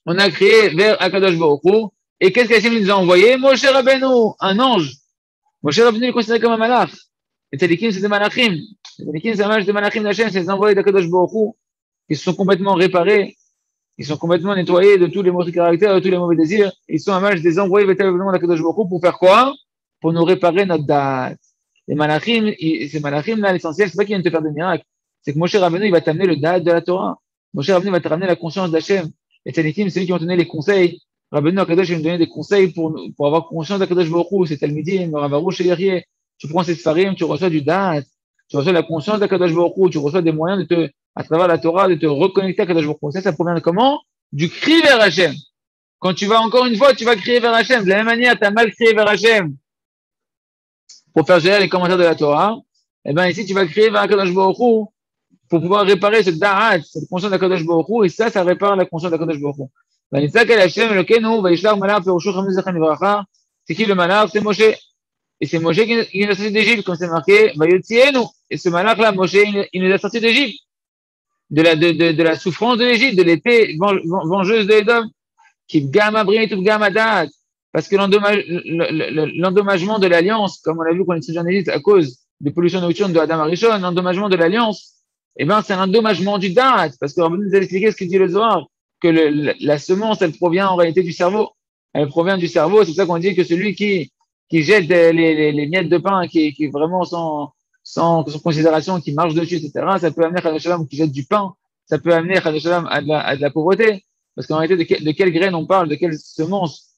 S1: On a crié vers Akadosh Baruch Hu. Et qu'est-ce qu'Hachem nous a envoyé? Moshe Rabbeinu, un ange. Moshe Rabbeinu est considéré comme un malach. Les tzadikim, c'est des malachim. Les tzadikim, c'est un malach de malachim d'Hachem, c'est des envoyés d'Akadosh Baruch Hu, qui se sont complètement réparés, ils sont complètement nettoyés de tous les mauvais caractères, de tous les mauvais désirs. Ils sont un malach des envoyés d'Akadosh Baruch Hu pour faire quoi? Pour nous réparer notre date. Les malachim, ces malachim là, l'essentiel, c'est pas qu'ils viennent te faire des miracles. C'est que Moshe Rabbeinu, il va t'amener le date de la Torah. Moshe Rabbeinu va te ramener la conscience d'Hachem. Les tzadikim, c'est eux qui vont te donner les conseils. Rabbeinu Akadosh va nous donner des conseils pour avoir conscience d'Akadosh Baruch Hu. C'est Talmidim, Ravarouche et Yerié. Tu prends ces farim, tu reçois du date, tu reçois la conscience d'Akadosh Baruch Hu, tu reçois des moyens à travers la Torah, de te reconnecter à Akadosh Baruch Hu. Ça provient de comment? du cri vers Hachem. Quand tu vas encore une fois, tu vas crier vers Hachem. De la même manière, tu as mal crié vers Hachem pour faire gérer les commentaires de la Torah. Eh bien, ici, tu vas crier vers Akadosh Baruch Hu pour pouvoir réparer ce da'at, cette conscience d'Akadosh Baruch Hu, et ça répare la conscience d'Akadosh Baruch Hu. C'est qui le malach? C'est Moshe. Et c'est Moshe qui nous a sortis d'Égypte, comme c'est marqué, et ce malach-là, Moshe, il nous a sortis d'Égypte, de la souffrance de l'Égypte, de l'épée vengeuse de Édom, qui gamma brit ou gamma da'at. Parce que l'endommagement de l'alliance, comme on l'a vu quand on est en Égypte, à cause des pollutions nocturnes de Adam Arishon, l'endommagement de l'alliance, eh ben, c'est un endommagement du da'at. Parce que Rabbi nous a expliqué ce qu'il dit le Zohar, que la semence, elle provient en réalité du cerveau. Elle provient du cerveau. C'est pour ça qu'on dit que celui qui jette les miettes de pain, qui vraiment sans considération, qui marche dessus, etc., ça peut amener Chadam Shalom qui jette du pain, ça peut amener Chadam Shalom à de la pauvreté. Parce qu'en réalité, de quelle graine on parle, de quelle semence,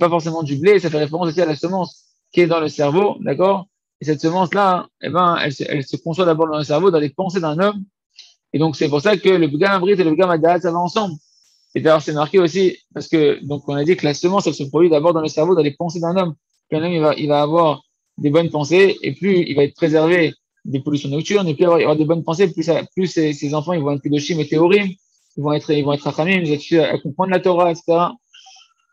S1: pas forcément du blé, ça fait référence aussi à la semence qui est dans le cerveau, d'accord? Et cette semence-là, eh ben, elle se conçoit d'abord dans le cerveau, dans les pensées d'un homme. Et donc, c'est pour ça que le Bgam Abrit et le Bgam Adat, ça va ensemble. Et d'ailleurs, c'est marqué aussi, parce que, donc, on a dit que la semence, elle se produit d'abord dans le cerveau, dans les pensées d'un homme. Puis un homme, il va avoir des bonnes pensées, et plus il va être préservé des pollutions nocturnes, et plus il va avoir des bonnes pensées, plus ses enfants, ils vont être Kedoshim et Théorim, ils vont être Rachamim, ils vont être à comprendre la Torah, etc.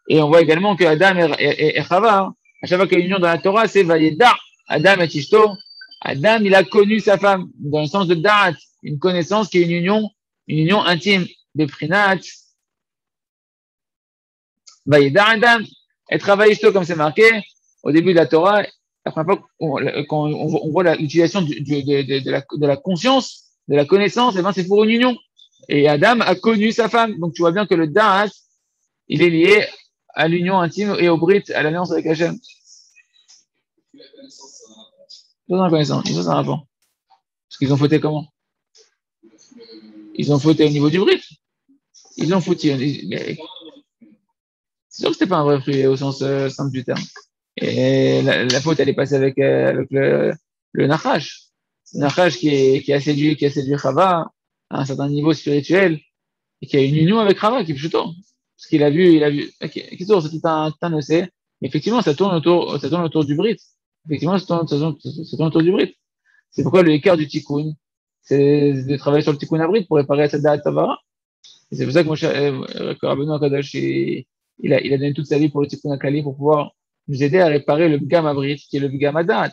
S1: Et on voit également que Adam et Chava, à chaque fois qu'il y a une union dans la Torah, c'est Vayeda, Adam et Tishto. Adam, il a connu sa femme, dans le sens de Da'at, une connaissance qui est une union intime. Beprinat, Vayeda Adam, et Travaishto, comme c'est marqué au début de la Torah, la première fois quand on voit l'utilisation de la conscience, de la connaissance, et ben c'est pour une union. Et Adam a connu sa femme. Donc tu vois bien que le Da'at, il est lié à l'union intime et au Brit, à l'alliance avec Hachem. Ils ont la connaissance, ils ont un rapport. Parce qu'ils ont fauté comment? Ils ont fauté au niveau du Brit. Ils ont fauté. C'est sûr que c'était pas un vrai fruit au sens simple du terme. Et la faute, elle est passée avec le Nachash. Le Nachash qui a séduit Chava à un certain niveau spirituel et qui a une union avec Chava, qui est plutôt. Parce qu'il a vu. Ok, c'est tout un essai. Effectivement, ça tourne autour du Brit. Effectivement, ça tourne autour du Brit. C'est pourquoi le écart du Tikkun, c'est de travailler sur le Tikkun Abrit pour réparer cette Da'at Tavara. Et c'est pour ça que Rabbeinu Akadosh, il a donné toute sa vie pour le Tikkun Akali pour pouvoir nous aider à réparer le Bgam Abrit, qui est le Bgam Adat.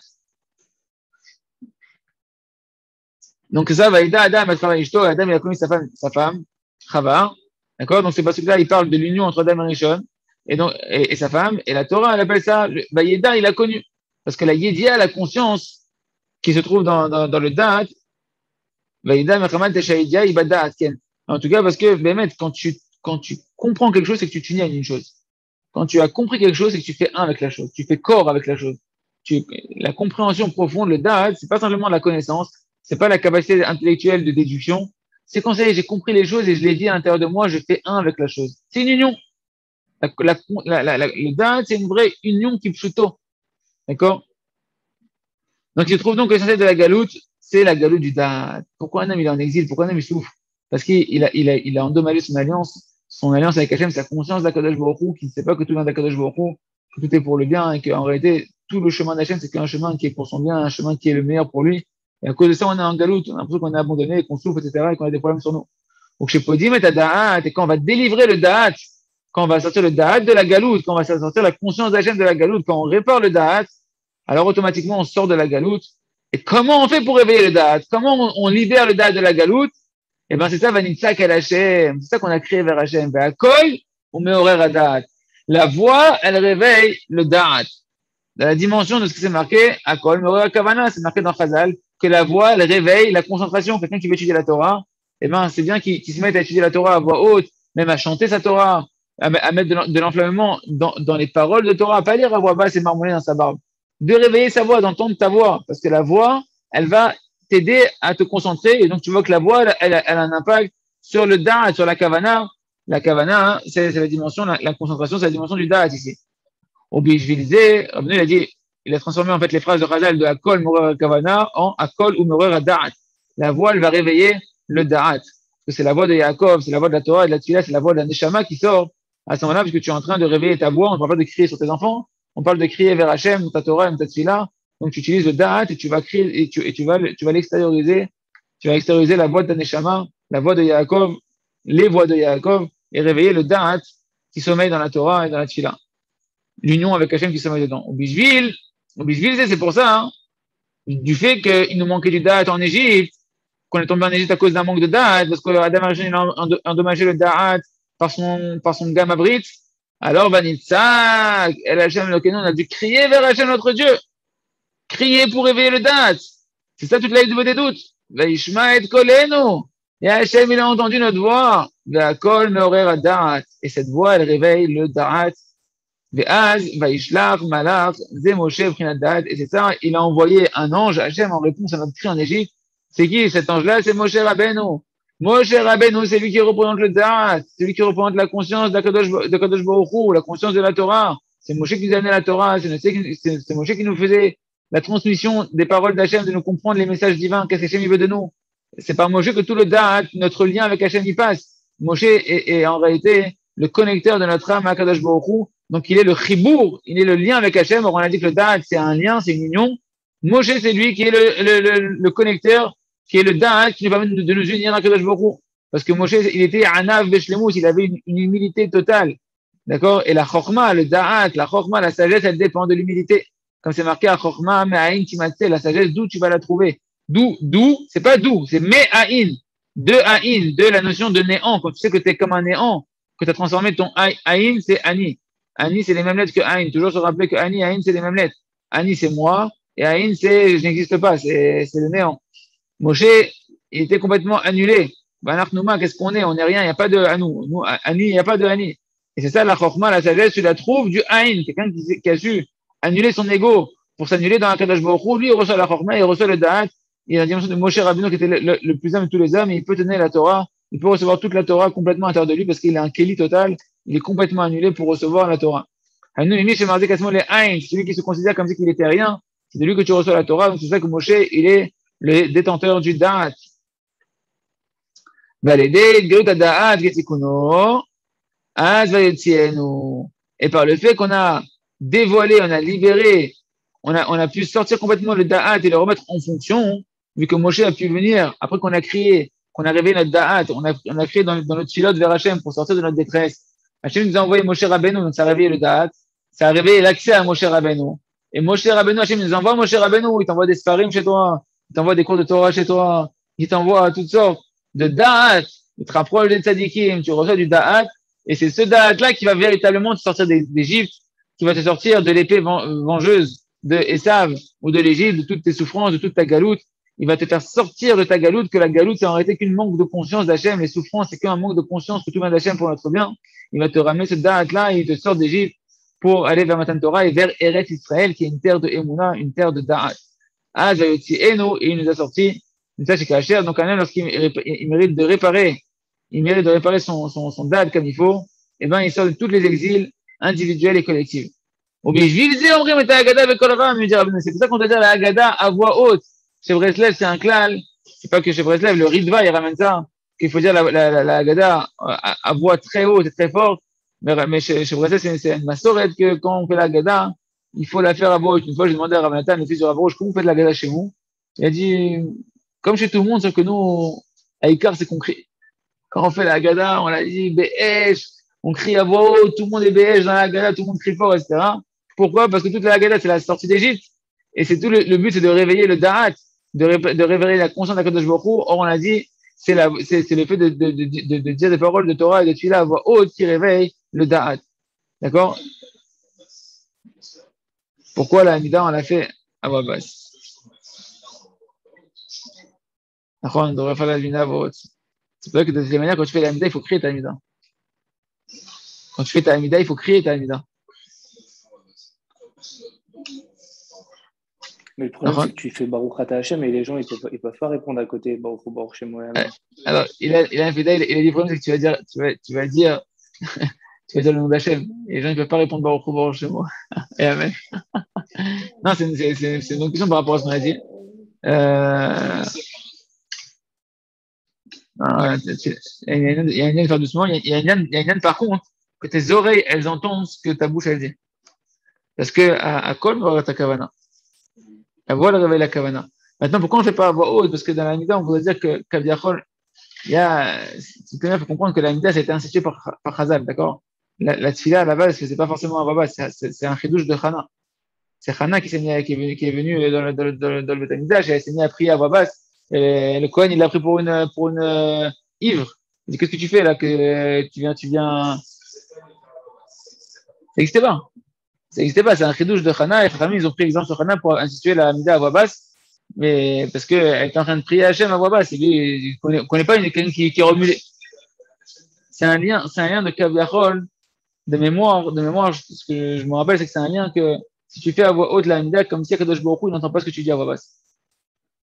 S1: Donc ça, Vaïda Adam a travaillé Ishto, Adam il a connu sa femme, Chava. D'accord? Donc c'est parce que là, il parle de l'union entre Adam et Rishon, et sa femme, et la Torah, elle appelle ça, Vaïda, il a connu. Parce que la Yedia, la conscience, qui se trouve dans le Da'at, Vaïda, Mechaman, Teshaïdia, Ibada, Ken. En tout cas, parce que, Bémet, quand tu comprends quelque chose, c'est que tu t'unis à une chose. Quand tu as compris quelque chose, c'est que tu fais un avec la chose. Tu fais corps avec la chose. La compréhension profonde, le Da'at, c'est pas simplement la connaissance, c'est pas la capacité intellectuelle de déduction. C'est quand j'ai compris les choses et je l'ai dit à l'intérieur de moi, je fais un avec la chose. C'est une union. Le Da'at, c'est une vraie union qui pshuto. D'accord? Donc, il trouve donc l'essentiel de la galoute, c'est la galoute du Da'at. Pourquoi un homme il est en exil? Pourquoi un homme il souffre? Parce qu'il a endommagé son alliance avec Hachem, sa conscience d'Akadosh Baruch Hu, qui ne sait pas que tout vient d'Akadosh Baruch Hu, que tout est pour le bien, et qu'en réalité, tout le chemin d'Hachem, c'est qu'un chemin qui est pour son bien, un chemin qui est le meilleur pour lui. Et à cause de ça, on est en galoute, on a l'impression qu'on est abandonné, qu'on souffre, etc., et qu'on a des problèmes sur nous. Donc, chez Podim et Da'at, et quand on va délivrer le Da'at, quand on va sortir le Da'at de la galoute, quand on va sortir la conscience d'Hachem de la galoute, quand on répare le Da'at, alors automatiquement, on sort de la galoute. Et comment on fait pour réveiller le Da'at? Comment on libère le Da'at de la galoute? Eh ben, c'est ça, Vanitzak el Hashem. C'est ça qu'on a créé vers Hashem. Ve'akol, ou me'orer Da'at. La voix, elle réveille le Da'at. Dans la dimension de ce que c'est marqué, Akol, me'orer Kavana, c'est marqué dans Chazal, que la voix, elle réveille la concentration. Quelqu'un qui veut étudier la Torah, eh ben, c'est bien qu'il se mette à étudier la Torah à voix haute, même à chanter sa Torah, à mettre de l'enflammement dans les paroles de Torah, à pas lire à voix basse et marmonner dans sa barbe. De réveiller sa voix, d'entendre ta voix, parce que la voix, elle va t'aider à te concentrer, et donc tu vois que la voix, elle a un impact sur le da'at, sur la kavana. La kavana, hein, c'est la dimension, la concentration, c'est la dimension du da'at ici. Au Bishvilzé, il a transformé en fait les phrases de Chazal de Akol Morer Kavana en Akol ou Morer Da'at. La voix, elle va réveiller le da'at. que c'est la voix de Yaakov, c'est la voix de la Torah et de la Tfila, c'est la voix de la Neshama qui sort à ce moment-là, puisque tu es en train de réveiller ta voix. On ne parle pas de crier sur tes enfants, on parle de crier vers Hachem, ta Torah et ta Tfila. Donc tu utilises le Da'at et tu vas crier et tu vas l'extérioriser. Tu vas extérioriser la voix de ta Neshama, la voix de Yaakov, les voix de Yaakov et réveiller le Da'at qui sommeille dans la Torah et dans la Tfila. L'union avec Hachem qui sommeille dedans. Au Bishvil, c'est pour ça, hein, du fait qu'il nous manquait du Da'at en Égypte, qu'on est tombé en Égypte à cause d'un manque de Da'at, parce que Adam a endommagé le Da'at par son Gamma Brit, alors Vanitzak, El Hachem Elokeinu, on a dû crier vers Hachem notre Dieu, crier pour réveiller le Da'at. C'est ça toute la idée des doutes. Vaishma et Kolenu. Et Hachem, il a entendu notre voix. Ve'akol me'orer Da'at. Et cette voix, elle réveille le Da'at. Ve'az, Vaishlach, Malach, Ze Moshe, Prinat Da'at. Et c'est ça, il a envoyé un ange, Hachem, en réponse à notre cri en Égypte. C'est qui cet ange-là? C'est Moshe Rabbeinu. Moshe Rabbeinu, c'est lui qui représente le Da'at, c'est lui qui représente la conscience de Kadosh Baruch Hu, la conscience de la Torah. C'est Moshe qui nous a amené la Torah, c'est Moshe qui nous faisait la transmission des paroles d'Hachem, de nous comprendre les messages divins, qu'est-ce qu'Hachem veut de nous. C'est par Moshe que tout le Da'at, notre lien avec Hachem, y passe. Moshe est en réalité le connecteur de notre âme à Kadosh Baruch Hu. Donc il est le chibour, il est le lien avec Hachem. Alors on a dit que le Da'at, c'est un lien, c'est une union. Moshe, c'est lui qui est le connecteur, qui est le Da'at, qui nous permet de nous unir à Kadosh Baruch Hu. Parce que Moshe, il était Anav Beshlemous, il avait une humilité totale. D'accord? Et la Chorma, le Da'at, la Chorma, la sagesse, elle dépend de l'humilité. Comme c'est marqué à Chorma, Me'aïn Timatsé, la sagesse, d'où tu vas la trouver? D'où, c'est pas d'où, c'est Me'aïn. De la notion de néant. Quand tu sais que tu es comme un néant, que tu as transformé ton Aïn, c'est Ani. Ani, c'est les mêmes lettres que Aïn. Toujours se rappeler que Ani, Aïn, c'est les mêmes lettres. Ani, c'est moi, et Aïn, c'est je n'existe pas, c'est le néant. Moshe, il était complètement annulé. Banachnouma, qu'est-ce qu'on est? On n'est rien, il n'y a pas de Anou. Nous, Ani, il n'y a pas de Ani. Et c'est ça la chorma, la sagesse, tu la trouves du Aïn, quelqu'un qui a su annuler son ego pour s'annuler dans la Kadosh Baruch Hu. Lui, il reçoit la chorma, il reçoit le Da'at. Il a la dimension de Moshe Rabbeinu qui était le plus homme de tous les hommes, et il peut tenir la Torah, il peut recevoir toute la Torah complètement à l'intérieur de lui parce qu'il a un Kéli total, il est complètement annulé pour recevoir la Torah. C'est celui qui se considère comme si qu'il était rien, c'est de lui que tu reçois la Torah, donc c'est ça que Moshe, il est le détenteur du Da'at. Et par le fait qu'on a dévoilé, on a libéré, on a pu sortir complètement le Da'at et le remettre en fonction, vu que Moshe a pu venir, après qu'on a crié, qu'on a réveillé notre Da'at, on a crié dans notre chilote vers Hachem pour sortir de notre détresse. Hachem nous a envoyé Moshe Rabbeinu, donc ça a réveillé le Da'at, ça a réveillé l'accès à Moshe Rabbeinu. Et Moshe Rabbeinu, Hachem nous envoie Moshe Rabbeinu, il t'envoie des sparim chez toi, il t'envoie des cours de Torah chez toi, il t'envoie toutes sortes de Da'at, tu te rapproches des tzadikim, tu reçois du Da'at, et c'est ce Da'at-là qui va véritablement te sortir d'Égypte, qui va te sortir de l'épée vengeuse de Esav ou de l'Égypte, de toutes tes souffrances, de toute ta galoute. Il va te faire sortir de ta galoute, que la galoute, c'est en réalité qu'une manque de conscience d'Hachem. Les souffrances, c'est qu'un manque de conscience que tout vient d'Hachem pour notre bien. Il va te ramener ce Da'at-là et il te sort d'Égypte pour aller vers Matan Torah et vers Eretz Israël, qui est une terre de Emouna, une terre de Da'at. Ah, et il nous a sorti. Ça, c'est Kacher. Donc, un homme, lorsqu'il mérite de réparer, son Da'at comme il faut, eh ben, il sort de tous les exils individuels et collectifs. C'est pour ça qu'on doit dire la Haggadah à voix haute. Chez Breslev, c'est un klal. C'est pas que chez Breslev, le Ritva, il ramène ça. Qu'il faut dire la Haggadah à voix très haute et très forte. Mais chez Breslev, c'est une massorette que quand on fait la Haggadah, il faut la faire à voix haute. Une fois, j'ai demandé à Rav Nathan, le fils de Rav Roche, comment vous faites la Haggadah chez vous? Il a dit, comme chez tout le monde, sauf que nous, à Icar, c'est qu'on crie. Quand on fait la Haggadah, on l'a dit, Be'esh, on crie à voix haute, tout le monde est Be'esh dans la Haggadah, tout le monde crie fort, etc. Pourquoi? Parce que toute la Haggadah, c'est la sortie d'Égypte. Et c'est tout le but, c'est de réveiller le Da'at, de révéler la conscience d'Akadosh Baruch Hu. Or, on a dit, c'est le fait de dire des paroles de Torah et de Tfilah à voix haute qui réveille le Da'at. D'accord? Pourquoi la Hamida, on l'a fait à voix basse? D'accord, on devrait faire la Hamida à voix haute. C'est pour ça que de cette manière, quand tu fais la Hamida, il faut crier ta Hamida. Quand tu fais ta Hamida, il faut crier ta Hamida.
S2: Mais le problème, c'est que tu fais Baruch Ata Hashem et les gens, ils peuvent pas répondre à côté Baruch chez moi.
S1: Alors, il a un fidèle, il a dit le problème, c'est que tu vas dire le nom d'Hachem. Et les gens, ils peuvent pas répondre Baruch chez moi. Et Amen. Non, c'est une autre question par rapport à ce qu'on a dit. Il y a une faire doucement. Il y a une par contre, que tes oreilles, elles entendent ce que ta bouche, elle dit. Parce que à Kol, va ta kavana. La voix, elle réveille la kavana. Maintenant, pourquoi on ne fait pas à voix haute? Parce que dans la Mida, on pourrait dire que Kaviachol, il y a, il faut comprendre que la Mida, ça a été institué par Chazal, d'accord? La tfila, à la base, c'est pas forcément un baba, c'est un chidouche de Chana. C'est Chana qui est venu dans le Betamida, elle s'est mis à prier à voix basse. Et le Kohen, il l'a pris pour une ivre. Il dit, qu'est-ce que tu fais là, que tu viens. Ça n'existait pas. Ça n'existait pas, c'est un chidouche de Chana, et Chachamim, ils ont pris exemple sur Chana pour instituer la Mida à voix basse, mais parce qu'elle était en train de prier Hachem à voix basse, et lui, il connaît pas quelqu'un qui remue les. C'est un lien de Kaviachol, de mémoire, ce que je me rappelle, c'est que c'est un lien que si tu fais à voix haute la Mida, comme si Akadosh Baruch Hu, il n'entend pas ce que tu dis à voix basse.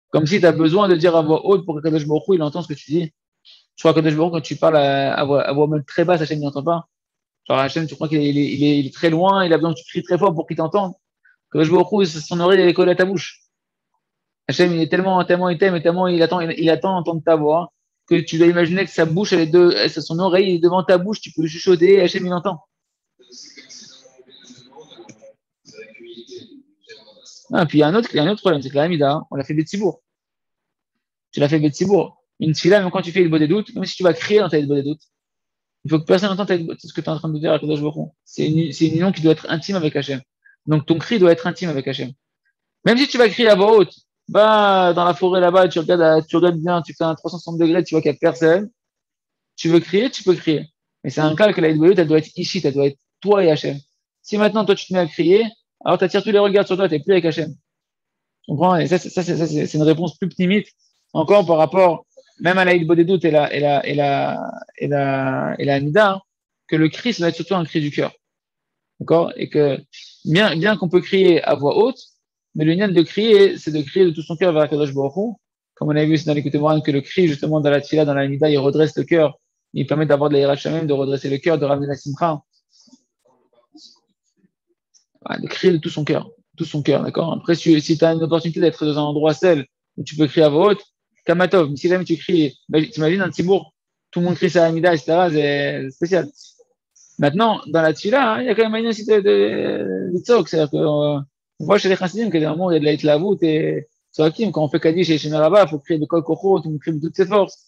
S1: Comme si tu as besoin de dire à voix haute pour que Kadosh Baruch Hu, il entend ce que tu dis. Je crois que Kadosh Baruch Hu, quand tu parles à voix même très basse, Hachem, il n'entend pas. Genre, Hachem, tu crois qu'il est très loin, il a besoin que tu cries très fort pour qu'il t'entende. Kadosh Baruch Hu, son oreille, elle est collée à ta bouche. Hachem, il est tellement il t'aime et tellement il attend d'entendre ta voix que tu dois imaginer que sa bouche, son oreille est devant ta bouche, tu peux le chuchoter et Hachem, il entend. Ah, puis il y a un autre problème, c'est que la Hamida, on l'a fait Betsibourg. Tu l'as fait Betsibourg. Une fila, même quand tu fais le des doutes, même si tu vas crier dans ta des doutes, il faut que personne n'entende ce que tu es en train de dire à Kadosh Baruch Hu. C'est une union qui doit être intime avec Hachem. Donc ton cri doit être intime avec Hachem. Même si tu vas crier à voix haute, bah, dans la forêt là-bas, tu regardes bien, tu fais un 360 degrés, tu vois qu'il n'y a personne. Tu veux crier, tu peux crier. Mais c'est un cas que la Hitbolut, elle doit être ici, elle doit être toi et Hachem. Si maintenant toi tu te mets à crier, alors tu attires tous les regards sur toi, tu n'es plus avec Hachem. Tu comprends? Et ça, c'est une réponse plus limite encore par rapport même à la Hitbolut et la Nida, que le cri, ça doit être surtout un cri du cœur. D'accord? Et que bien qu'on peut crier à voix haute, mais le lien de crier, c'est de crier de tout son cœur vers Kadosh Baruch Hu. Comme on a vu dans l'écoute moine que le cri, justement, dans la tfila, dans la nida, il redresse le cœur. Il permet d'avoir de la hirachamim, de redresser le cœur, de ramener la simcha. Ouais, de crier de tout son cœur. Tout son cœur, d'accord? Après, si tu as une opportunité d'être dans un endroit seul où tu peux crier à voix haute, Kamatov. Mais si jamais tu cries, t'imagines un Tibour, tout le monde crie sa Hamida, etc., c'est spécial. Maintenant, dans la tfila, il y a quand même une idée de tzok, c'est-à-dire que, on voit chez les chassidim qu'il y a des moments où il y a de la hitlavout et tzokim, quand on fait kaddish chez Merabah, il faut crier de kol kocho, tout le monde crie de toutes ses forces.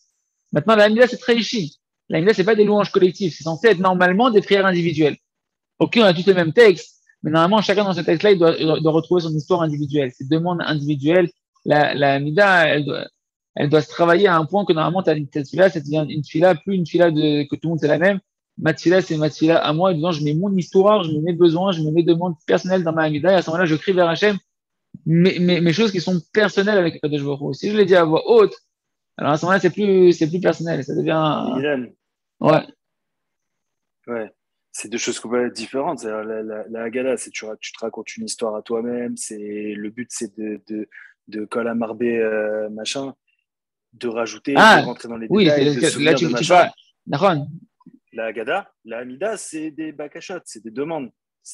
S1: Maintenant, la Hamida, c'est très ishi. La Hamida, c'est pas des louanges collectives, c'est censé être normalement des prières individuelles. Ok, on a tous le même texte, mais normalement, chacun dans ce texte-là, il doit retrouver son histoire individuelle, ses demandes individuelles. La Hamida, elle doit se travailler à un point que normalement, cette fila, c'est une fila, plus une fila que tout le monde c'est la même. Ma tfila, c'est ma tfila à moi, et disant, je mets mon histoire, je mets mes besoins, je mets mes demandes personnelles dans ma Hamida, et à ce moment-là, je crie vers Hachem mes choses qui sont personnelles avec Kadosh Baruch Hu. Si je les dis à voix haute, alors à ce moment-là, c'est plus personnel, ça devient.
S3: Milan.
S1: Ouais.
S3: Ouais. C'est deux choses complètement différentes. La Haggadah, c'est tu te racontes une histoire à toi-même. Le but, c'est de Kol Amarbé, machin, de rajouter, de rentrer dans les détails, de se souvenir de machin.
S1: D'accord.
S3: La Haggadah, la Hamida, c'est des bakashot, c'est des demandes.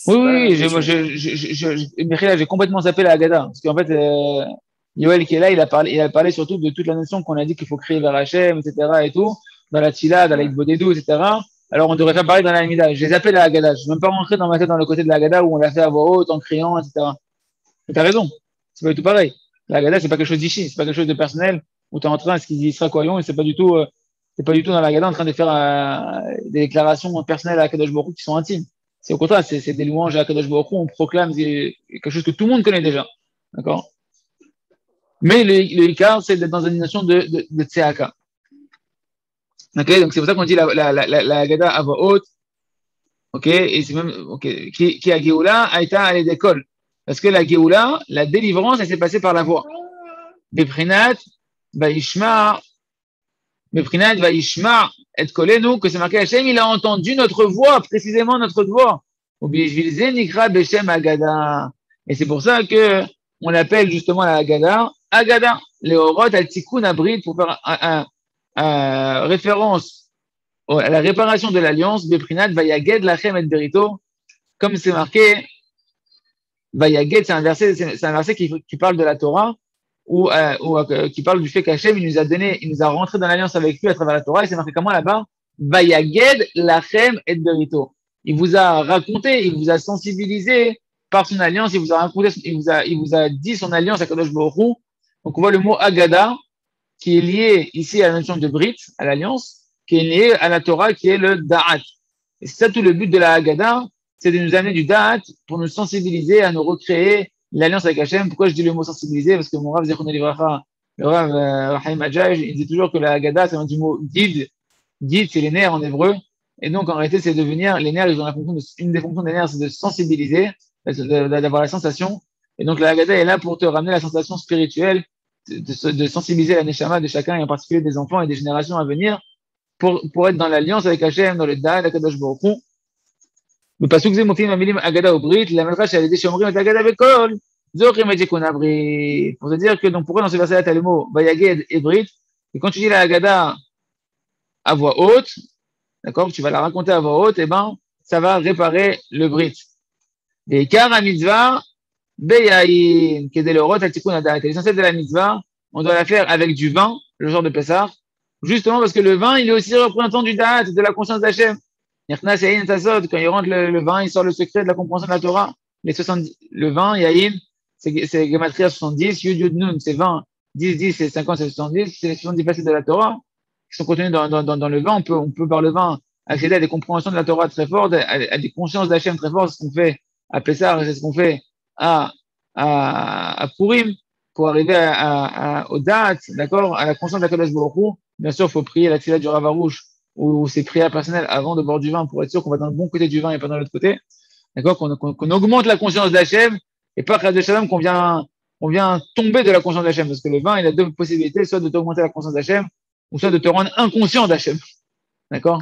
S1: Oui, mais là, j'ai complètement zappé la Haggadah. Parce qu'en fait, Yoel qui est là, il a parlé surtout de toute la notion qu'on a dit qu'il faut crier vers Hachem, etc. et tout, dans la Tila, dans la Hitbodedou, etc. Alors, on devrait faire pareil dans la Hamida. J'ai zappé la Haggadah. Je ne suis même pas rentré dans ma tête dans le côté de la Haggadah où on l'a fait à voix haute, en criant, etc. Mais t'as raison. C'est pas du tout pareil. La Haggadah, c'est pas quelque chose d'ici, c'est pas quelque chose de personnel où tu es en train, ce qu'il dit sera croyant, et c'est pas du tout dans la Haggadah en train de faire des déclarations personnelles à Kadosh Baruch Hu qui sont intimes. C'est au contraire, c'est des louanges à Kadosh Baruch Hu, on proclame quelque chose que tout le monde connaît déjà. D'accord? Mais le Ikar, c'est d'être dans une notion de Tseaka. Ok? Donc c'est pour ça qu'on dit la Haggadah à voix haute. Ok? Et c'est même, ok, qui a Géoula, Aïta, à l'école. Parce que la Géoula, la délivrance, elle s'est passée par la voix. Beprinat, Vaishma, Beprinat, Vaishma, et Kolenu, que c'est marqué Hachem, il a entendu notre voix, précisément notre voix. Et c'est pour ça que on l'appelle justement la Haggadah, Haggadah, les Orot al-Tikkun Abrit, pour faire référence à la réparation de l'alliance, Beprinat, Vayaged Lachem et Berito, comme c'est marqué, Vayaged, c'est un verset qui parle de la Torah, qui parle du fait qu'Hachem, il nous a rentré dans l'alliance avec lui à travers la Torah, et c'est marqué comment là-bas? Vayaged lachem et berito. Il vous a raconté, il vous a sensibilisé par son alliance, il vous a raconté, il vous a dit son alliance à Kadosh Baruch Hu. Donc on voit le mot Agada, qui est lié ici à la notion de Brit, à l'alliance, qui est lié à la Torah, qui est le Da'at. Et c'est ça tout le but de la Agada, c'est de nous amener du Da'at pour nous sensibiliser à nous recréer l'alliance avec Hachem. Pourquoi je dis le mot sensibiliser? Parce que mon Rav Zechon Livracha, le Rav Rahim Adjaj, il dit toujours que la Agada, c'est du mot did. Did, c'est les nerfs en hébreu. Et donc, en réalité, c'est devenir, les nerfs, ils ont une des fonctions des nerfs, c'est de sensibiliser, d'avoir la sensation. Et donc, la Agada est là pour te ramener la sensation spirituelle, de sensibiliser la Neshama de chacun, et en particulier des enfants et des générations à venir, pour être dans l'alliance avec Hachem, dans le Da'at, Akadosh Baruch Hu. בפסוק זה מופיעים המילים אגדה וברית, למדך שעל ידי שאומרים את האגדה בקול, זוכרים את תיקון הברית. Pour te dire que, donc, pourquoi dans ce verset-là, tu as le mot Vayaged et Brit, et quand tu dis la Agada à voix haute, d'accord, tu vas la raconter à voix haute, et ben, ça va réparer le Brit. Et car la mitzvah, beyaïn, qui est de l'orot al tikkun hadat. L'essentiel de la mitzvah, on doit la faire avec du vin, le jour de Pessah, justement parce que le vin, il est aussi représentant du da'at, de la conscience d'Hachem. Quand il rentre le vin, il sort le secret de la compréhension de la Torah. Le vin, Yahin, c'est Gematria 70, Yud Yud Nun, c'est 20, 10, c'est 50, c'est 70, c'est les 70 versets de la Torah qui sont contenus dans le vin. On peut par le vin accéder à des compréhensions de la Torah très fortes, à des consciences d'Hachem très fortes, c'est ce qu'on fait à Pessah, c'est ce qu'on fait à Purim, pour arriver au Da'at, d'accord, à la conscience de la Kadosh Baruch Hu. Bien sûr, il faut prier la Tfilah du Rav Arush ou ses prières personnelles avant de boire du vin pour être sûr qu'on va dans le bon côté du vin et pas dans l'autre côté. D'accord, qu'on augmente la conscience d'Hachem et pas de Shalom qu'on vient tomber de la conscience d'Hachem. Parce que le vin, il a deux possibilités, soit de t'augmenter la conscience d'Hachem ou soit de te rendre inconscient d'Hachem. D'accord?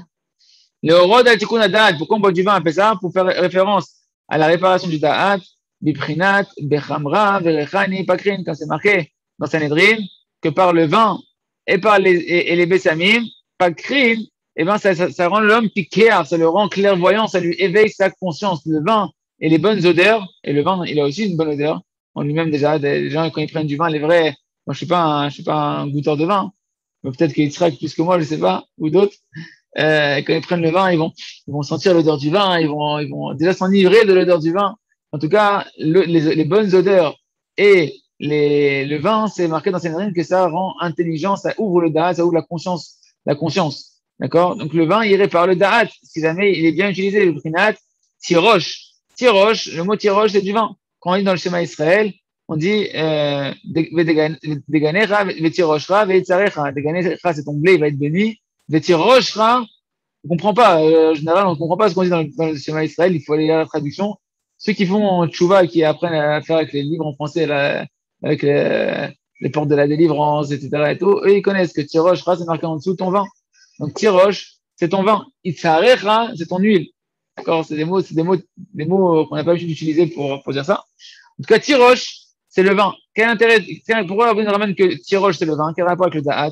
S1: Le Horod al-Tikkun Da'at, pourquoi on boit du vin à Pessah? Pour faire référence à la réparation du Da'at, Biprinat, Bechamra, Verechani, Pakrin, quand c'est marqué dans Sanhedrin, que par le vin et par les Bessamim, Pakrin, eh ben, ça rend l'homme piquéard, ça le rend clairvoyant, ça lui éveille sa conscience. Le vin et les bonnes odeurs, et le vin, il a aussi une bonne odeur. En lui-même, déjà, les gens, quand ils prennent du vin, les vrais, moi, je suis pas un goûteur de vin, mais peut-être qu'ils traquent plus que moi, je sais pas, ou d'autres. Quand ils prennent le vin, ils vont sentir l'odeur du vin, ils vont déjà s'enivrer de l'odeur du vin. En tout cas, les bonnes odeurs et le vin, c'est marqué dans Sanhedrin que ça rend intelligent, ça ouvre le da'at, ça ouvre la conscience. D'accord? Donc, le vin, il répare le da'at, si jamais il est bien utilisé, le prinat, tirosh. Tirosh, le mot tirosh, c'est du vin. Quand on dit dans le schéma Israël, on dit, deganecha, vetiroshra, veitzarecha. Deganecha, c'est ton blé, il va être béni. Vetiroshra, on comprend pas, en général, on comprend pas ce qu'on dit dans le schéma Israël, il faut aller à la traduction. Ceux qui font tchouva, qui apprennent à faire avec les livres en français, avec les portes de la délivrance, etc. et tout, eux, ils connaissent que tiroshra, c'est marqué en dessous ton vin. Donc, tirosh, c'est ton vin. Itzarecha, c'est ton huile. D'accord? C'est des mots qu'on n'a pas l'habitude d'utiliser pour dire ça. En tout cas, tirosh, c'est le vin. Quel intérêt, pourquoi on nous ramène que tirosh, c'est le vin? Quel rapport avec le da'at?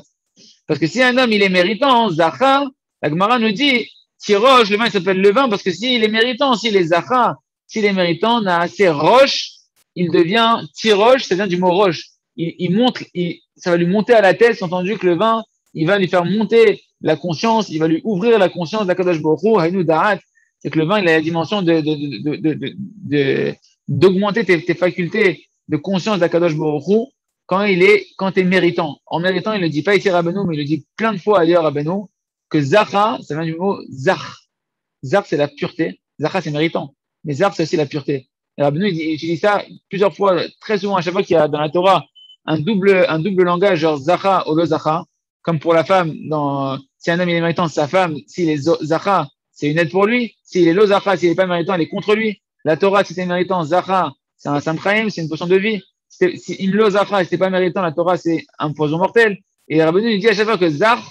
S1: Parce que si un homme, il est méritant, zacha, la Gemara nous dit, tirosh, le vin, il s'appelle le vin, parce que s'il est méritant, s'il est zacha, s'il est méritant, naasé roche, il devient tirosh, ça vient du mot roche. Il monte, ça va lui monter à la tête, c'est entendu que le vin, il va lui faire monter la conscience, il va lui ouvrir la conscience de la Kadosh Baruch Hu, Hainu Da'at, c'est que le vin, il a la dimension d'augmenter tes facultés de conscience de la Kadosh Baruch Hu quand t'es méritant. En méritant, il ne le dit pas ici Rabbeinu, mais il le dit plein de fois ailleurs Rabbeinu, que Zacha, ça vient du mot Zach. Zach, c'est la pureté. Zacha, c'est méritant. Mais Zach, c'est aussi la pureté. Et Rabbeinu, il utilise ça plusieurs fois, très souvent, à chaque fois qu'il y a dans la Torah un double langage, genre Zacha ou lo Zacha, comme pour la femme, si un homme il est méritant, sa femme, s'il est Zacha, c'est une aide pour lui. S'il est lo Zacha, s'il n'est pas méritant, elle est contre lui. La Torah, si c'est méritant, Zacha, c'est un Samchaim, c'est une potion de vie. Si il lo Zacha, si c'est pas méritant, la Torah, c'est un poison mortel. Et Rabbeinu, il dit à chaque fois que Zacha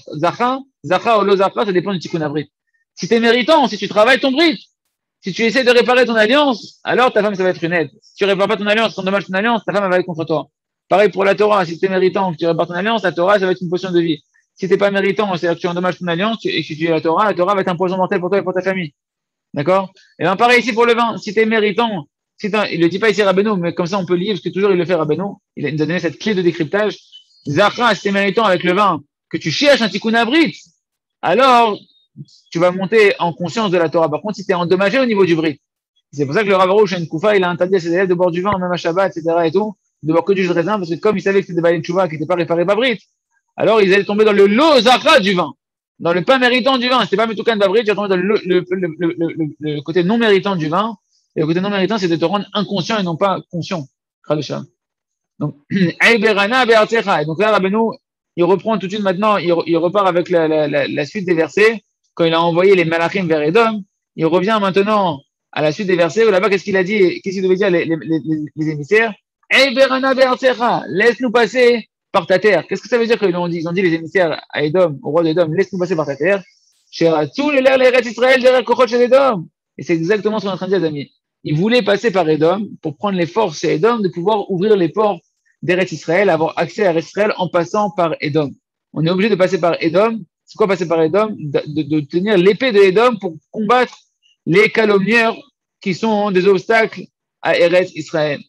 S1: ou lo Zacha, ça dépend du tikkun abrit. Si tu es méritant, si tu travailles ton brit, si tu essaies de réparer ton alliance, alors ta femme, ça va être une aide. Si tu répares pas ton alliance, ton dommage ton alliance, ta femme, elle va être contre toi. Pareil pour la Torah, si tu es méritant, que tu répares ton alliance, la Torah, ça va être une potion de vie. Si tu n'es pas méritant, c'est-à-dire que tu endommages ton alliance, et que tu es la Torah va être un poison mortel pour toi et pour ta famille. D'accord? Et bien pareil ici pour le vin, si tu es méritant, il le dit pas ici Rabbeinu, mais comme ça on peut lire, parce que toujours il le fait Rabbeinu. Il nous a donné cette clé de décryptage. Zachra, c'est méritant avec le vin que tu cherches un tikkun abrit, alors tu vas monter en conscience de la Torah. Par contre, si tu es endommagé au niveau du brit, c'est pour ça que le Rav Arush Koufa, il a interdit à ses élèves de boire du vin, même à Shabbat, etc. et tout, de boire que du jus de raisin, parce que comme ils savaient que c'était des balais de Tchouva qui n'étaient pas réparés Babrit, alors ils allaient tomber dans le lot Zachra du vin, dans le pas méritant du vin. C'était pas Metoukan Babrit, ils tomber dans le côté non méritant du vin. Et le côté non méritant, c'est de te rendre inconscient et non pas conscient. Donc, et donc là, Rabbeinu, il reprend tout de suite maintenant, il repart avec la suite des versets. Quand il a envoyé les Malachim vers Edom, il revient maintenant à la suite des versets où là-bas, qu'est-ce qu'il a dit, qu'est-ce qu'il devait dire les émissaires? Laisse-nous passer par ta terre. Qu'est-ce que ça veut dire qu'ils ont dit? Ils ont dit les émissaires à Edom, au roi d'Edom, laisse-nous passer par ta terre. Et c'est exactement ce qu'on est en train de dire, les amis. Ils voulaient passer par Edom pour prendre les forces chez Edom de pouvoir ouvrir les portes d'Eretz Israël, avoir accès à Eretz Israël en passant par Edom. On est obligé de passer par Edom. C'est quoi passer par Edom? De tenir l'épée de Edom pour combattre les calomnieurs qui sont des obstacles à Eretz Israël.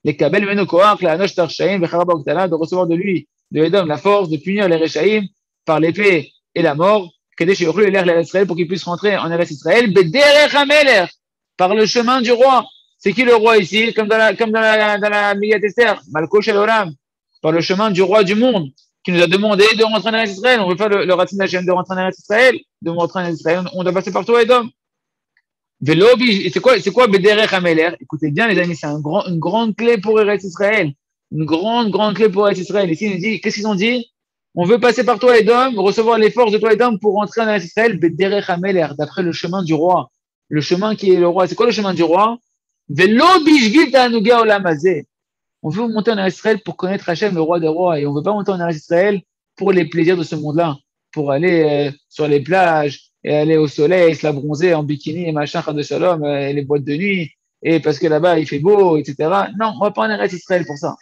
S1: Les Kabel Menokoach, la Anosh Tarshaim, de recevoir de lui, de Edom, la force de punir les Rechaïm par l'épée et la mort, pour qu'ils puissent rentrer en Eretz Israël, par le chemin du roi. C'est qui le roi ici? Comme dans la Megillat Esther, Malko Shel Olam, par le chemin du roi du monde, qui nous a demandé de rentrer en Eretz Israël. On ne veut pas le Ratzin Hashem de rentrer en Eretz Israël, de rentrer en Eretz Israël. On doit passer par toi, Edom. Et c'est quoi Bederech Hameler? Écoutez bien, les amis, c'est une grande clé pour Eretz Israël. Une grande clé pour Eretz Israël. Ici, il nous dit, qu'est-ce qu'ils ont dit? On veut passer par toi, Edom, recevoir les forces de toi, Edom, pour rentrer en Eretz Israël, Bederech Hameler, d'après le chemin du roi. Le chemin qui est le roi. C'est quoi le chemin du roi? On veut monter en Eretz Israël pour connaître Hachem, le roi des rois, et on ne veut pas monter en Eretz Israël pour les plaisirs de ce monde-là, pour aller sur les plages, et aller au soleil, se la bronzer en bikini et machin, de shalom, et les boîtes de nuit, et parce que là-bas il fait beau, etc. Non, on va pas en Eretz Israël pour ça.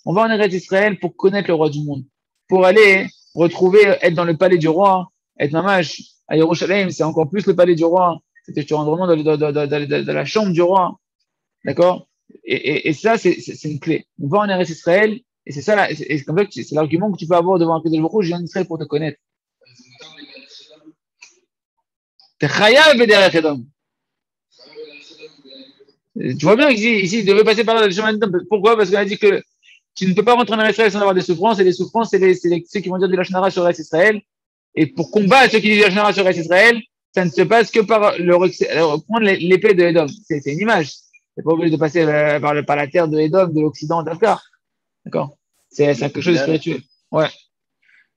S1: On va en Eretz Israël pour connaître le roi du monde, pour aller retrouver, être dans le palais du roi, être mamash à Yerushalayim, c'est encore plus le palais du roi, c'est que tu rentres vraiment dans la chambre du roi, d'accord? Et ça, c'est une clé. On va en Eretz Israël, et c'est ça, et comme ça, c'est l'argument que tu peux avoir devant un Kadosh Baruch Hu, je viens d'Israël pour te connaître. T'es chayav b'derech Edom. Tu vois bien ici, il devait passer par le chemin d'Edom. Pourquoi? Parce qu'on a dit que tu ne peux pas rentrer en Eretz Israël sans avoir des souffrances, et les souffrances, c'est ceux qui vont dire du Lashon Hara sur Eretz Israël. Et pour combattre ceux qui disent du Lashon Hara sur Eretz Israël, ça ne se passe que par prendre l'épée de Edom. C'est une image. C'est pas obligé de passer par la terre de Edom, de l'Occident, d'Afrique. D'accord? C'est quelque chose de spirituel. Ouais.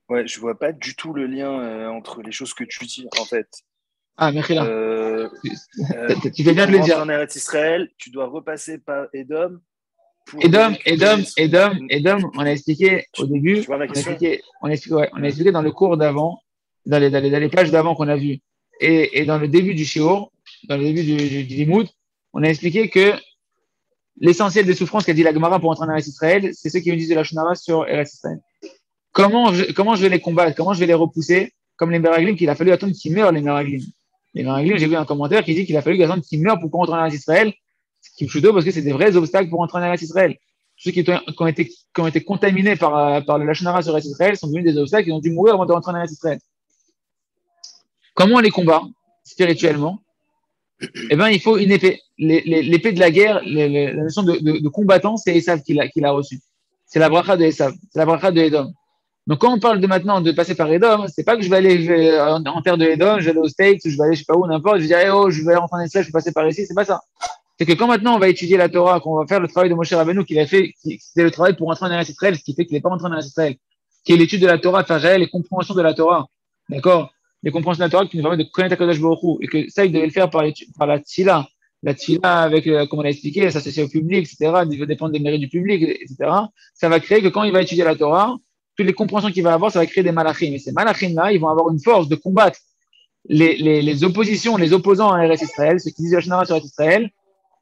S3: Ouais, je vois pas du tout le lien entre les choses que tu dis, en fait.
S1: Ah, Mechila. Tu fais bien de le dire.
S3: En Eretz Israël, tu dois repasser par Edom.
S1: Edom, on a expliqué au début. On a expliqué dans le cours d'avant, dans les pages d'avant qu'on a vues. Et dans le début du Shiur, dans le début du Limoud, on a expliqué que l'essentiel des souffrances qu'a dit la Gemara pour entrer en Eretz Israël, c'est ceux qui utilisent de la Lashon Hara sur Eretz Israël. Comment je vais les combattre? Comment je vais les repousser? Comme les Meraglim, qu'il a fallu attendre qu'ils meurent, les Meraglim. Les Meraglim, j'ai vu un commentaire qui dit qu'il a fallu attendre qu'ils meurent pour rentrer en Eretz Israël. Ce qui est plutôt parce que c'est des vrais obstacles pour entrer en Eretz Israël. Ceux qui ont été contaminés par le Lashon Hara sur Eretz Israël sont devenus des obstacles, ils ont dû mourir avant de rentrer en Eretz Israël. Comment on les combat spirituellement? Eh bien, il faut une épée. L'épée de la guerre, la notion de combattant, c'est Esav qui l'a reçu. C'est la bracha de Esav, c'est la bracha de Edom. Donc, quand on parle maintenant de passer par Edom, c'est pas que je vais aller en terre de Edom, je vais aller aux States, je vais aller je sais pas où, n'importe, je vais dire, oh, je vais rentrer en Israël, je vais passer par ici, c'est pas ça. C'est que quand maintenant on va étudier la Torah, qu'on va faire le travail de Moshe Rabbeinu qu'il a fait, c'était le travail pour rentrer en Eretz Israël, ce qui fait qu'il n'est pas rentré en Eretz Israël, qui est l'étude de la Torah, faire gérer les compréhensions de la Torah. D'accord? Les compréhensions de la Torah qui nous permettent de connaître Akadosh Baruch Hu, et que ça, il devait le faire par la tfila. La tfila avec, comme on a expliqué, s'associer au public, etc., il va dépendre des mérites du public, etc. Ça va créer que quand il va étudier la Torah, toutes les compréhensions qu'il va avoir, ça va créer des malachim. Et ces malachim-là, ils vont avoir une force de combattre les oppositions, les opposants à Eretz Israël, ceux qui disent la Shonara sur Eretz Israël.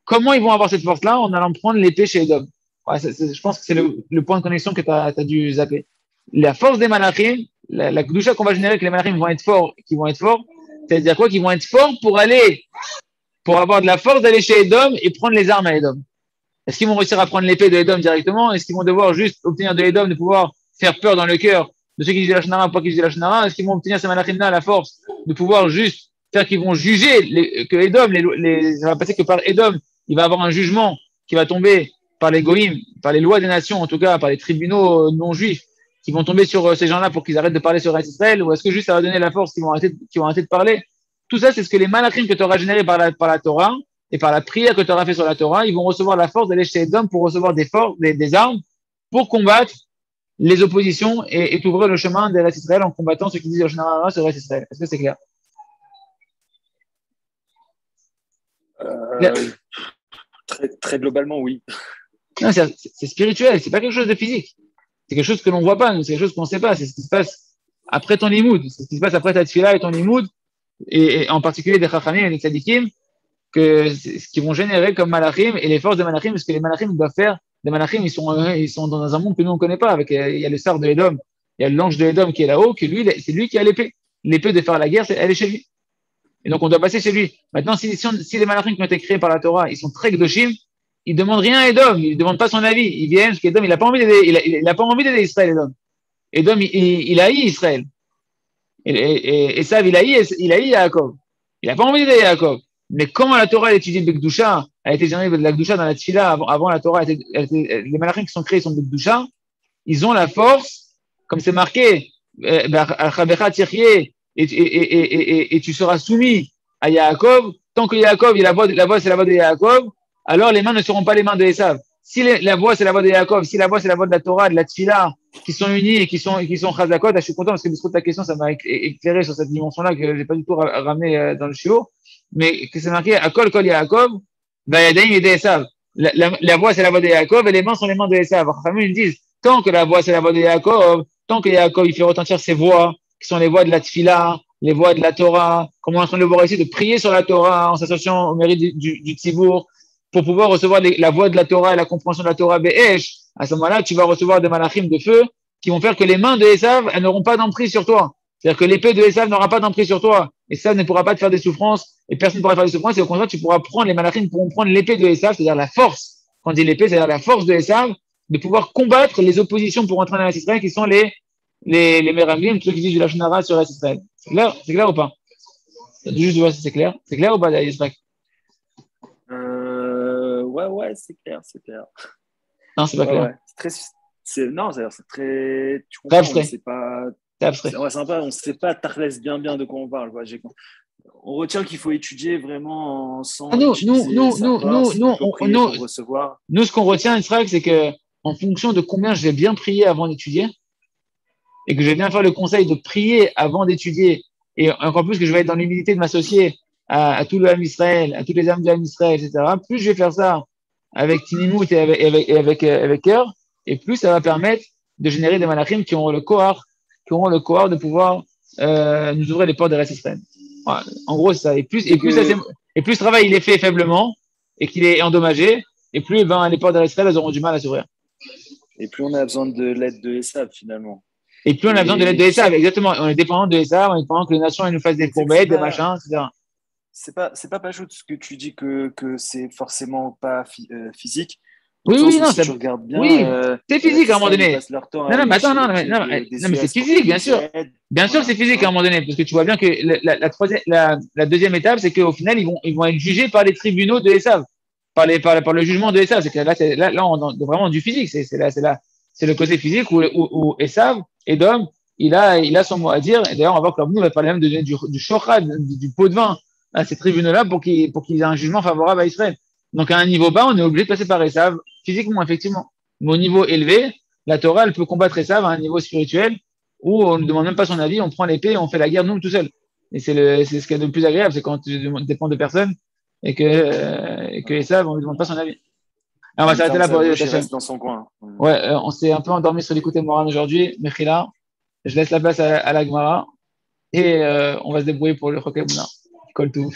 S1: Comment ils vont avoir cette force-là? En allant prendre l'épée chez Edom. Ouais, je pense que c'est le point de connexion que tu as dû zapper. La force des malachim, la Kedusha qu'on va générer, que les malachim vont être forts, c'est-à-dire quoi? Qu'ils vont être forts pour avoir de la force d'aller chez Edom et prendre les armes à Edom. Est-ce qu'ils vont réussir à prendre l'épée de Edom directement? Est-ce qu'ils vont devoir juste obtenir de Edom de pouvoir faire peur dans le cœur de ceux qui disent la Shnara, pas qui disent la Shnara? Est-ce qu'ils vont obtenir ces malachim-là à la force de pouvoir juste faire qu'ils vont juger que Edom, ça va passer que par Edom, il va avoir un jugement qui va tomber par les goïms, par les lois des nations, en tout cas, par les tribunaux non juifs, qui vont tomber sur ces gens-là pour qu'ils arrêtent de parler sur Israël, ou est-ce que juste ça va donner la force qu'ils vont arrêter de parler? Tout ça, c'est ce que les malachim que tu auras générés par la Torah et par la prière que tu auras fait sur la Torah, ils vont recevoir la force d'aller chez Edom pour recevoir des armes pour combattre les oppositions et ouvrir le chemin de Israël en combattant ceux qui disent Yoshna sur Israël. Est-ce que c'est clair?
S3: Très, très globalement, oui.
S1: Non, c'est spirituel, c'est pas quelque chose de physique. C'est quelque chose que l'on voit pas, c'est quelque chose qu'on sait pas. C'est ce qui se passe après ton limoud, c'est ce qui se passe après ta tefila et ton limoud, et en particulier des chachamim et des tzadikim, que ce qu'ils vont générer comme malachim et les forces de malachim, parce que les malachim doivent faire des malachim, ils sont dans un monde que nous on connaît pas. Avec il y a le sar de Edom, il y a l'ange de Edom qui est là-haut, que lui, c'est lui qui a l'épée de faire la guerre, elle est chez lui. Et donc on doit passer chez lui. Maintenant, si les malachim qui ont été créés par la Torah, ils sont très gdoshim, ils demandent rien à Edom, ils demandent pas son avis, ils viennent parce qu'Edom il a pas envie d'aider, il a pas envie d'aider Israël. Edom il haït Israël. Et Esav il haït Yaakov. Il a pas envie d'aider Yaakov. Mais quand la Torah a étudié le Bekdusha, a été générée de la Gdusha dans la Tfila, avant la Torah, les malachim qui sont créés sont Bekdusha, ils ont la force, comme c'est marqué, et tu seras soumis à Yaakov. Tant que Yaakov, la voix c'est la voix de Yaakov, alors les mains ne seront pas les mains de Esav. Si la voix c'est la voix de Yaakov, si la voix c'est la voix de la Torah, de la Tfila, qui sont unis et qui sont chazakot, je suis content parce que de ta question, ça m'a éclairé sur cette dimension-là que j'ai pas du tout ramené dans le chiot. Mais que c'est marqué à Kol Yaakov, Vayadaim et Esav. La voix c'est la voix de Yaakov et les mains sont les mains de Esav. Ils disent tant que la voix c'est la voix de Yaakov, tant que Yaakov il fait retentir ses voix, qui sont les voix de la Tfila, les voix de la Torah, comme on est en train de le voir ici, de prier sur la Torah en s'associant au mérite du Tzibour, pour pouvoir recevoir la voix de la Torah et la compréhension de la Torah Be'esh. À ce moment-là, tu vas recevoir des malachim de feu qui vont faire que les mains de Esav, elles n'auront pas d'emprise sur toi. C'est-à-dire que l'épée de Esav n'aura pas d'emprise sur toi. Et ça ne pourra pas te faire des souffrances, et personne ne pourra faire des souffrances, et au contraire, tu pourras prendre, les malachim pourront prendre l'épée de Esav, c'est-à-dire la force. Quand on dit l'épée, c'est-à-dire la force de Esav, de pouvoir combattre les oppositions pour entrer dans Israël, qui sont les Meraglim, ceux qui disent du Lachon Hara sur Israël. C'est clair ou pas? Juste voir si c'est clair. C'est clair ou pas, Yitzhak?
S3: Ouais, c'est clair.
S1: Non, c'est pas clair.
S3: Ouais. C'est très. Tu
S1: comprends,
S3: mais c'est pas.
S1: C'est abstrait.
S3: C'est sympa, on ne sait pas bien de quoi on parle. Quoi. On retient qu'il faut étudier vraiment sans.
S1: Nous,
S3: recevoir.
S1: Nous, ce qu'on retient, Yitzhak, c'est que en fonction de combien je vais bien prier avant d'étudier, et que je vais bien faire le conseil de prier avant d'étudier, et encore plus que je vais être dans l'humilité de m'associer à tout le âme Israël, à toutes les âmes de l'âme Israël, etc., plus je vais faire ça avec Tinimout et avec cœur, et plus ça va permettre de générer des malachim qui auront le kohar de pouvoir nous ouvrir les portes de Israël. Voilà. En gros, c'est ça. Et plus ce travail il est fait faiblement et qu'il est endommagé, et plus les portes d'Israël elles auront du mal à s'ouvrir.
S3: Et plus on a besoin de l'aide de Esav finalement.
S1: Et plus on a besoin de l'aide de Esav, exactement. On est dépendant de Esav, on est dépendant que les nations elles nous fassent des courbettes, des machins, etc.
S3: C'est pas Pachout ce que tu dis que c'est forcément pas physique.
S1: Oui, non,
S3: si tu regardes bien,
S1: oui, c'est physique à un moment donné. Non, mais attends, mais c'est physique, bien sûr. Bien sûr, c'est physique à un moment donné, parce que tu vois bien que la deuxième étape, c'est qu'au final, ils vont être jugés par les tribunaux de Esav, par le jugement de Esav. C'est que là, on est vraiment du physique. C'est le côté physique où Esav, Edom, il a son mot à dire. Et d'ailleurs, on va voir que nous, on va parler même du shochad, du pot de vin à ces tribunaux-là pour qu'ils aient un jugement favorable à Israël. Donc, à un niveau bas, on est obligé de passer par Esav, physiquement, effectivement. Mais au niveau élevé, la Torah, elle peut combattre Esav à un niveau spirituel où on ne demande même pas son avis, on prend l'épée et on fait la guerre nous tout seul. Et c'est ce qui est le plus agréable, c'est quand tu dépends de personne et que Esav, on ne lui demande pas son avis. Alors, on va s'arrêter là pour les
S3: reste dans son coin.
S1: Ouais, on s'est un peu endormi sur l'écoute Moran aujourd'hui. Mechila, je laisse la place à la Gemara et on va se débrouiller pour le Chokel Mouna. Colle tout.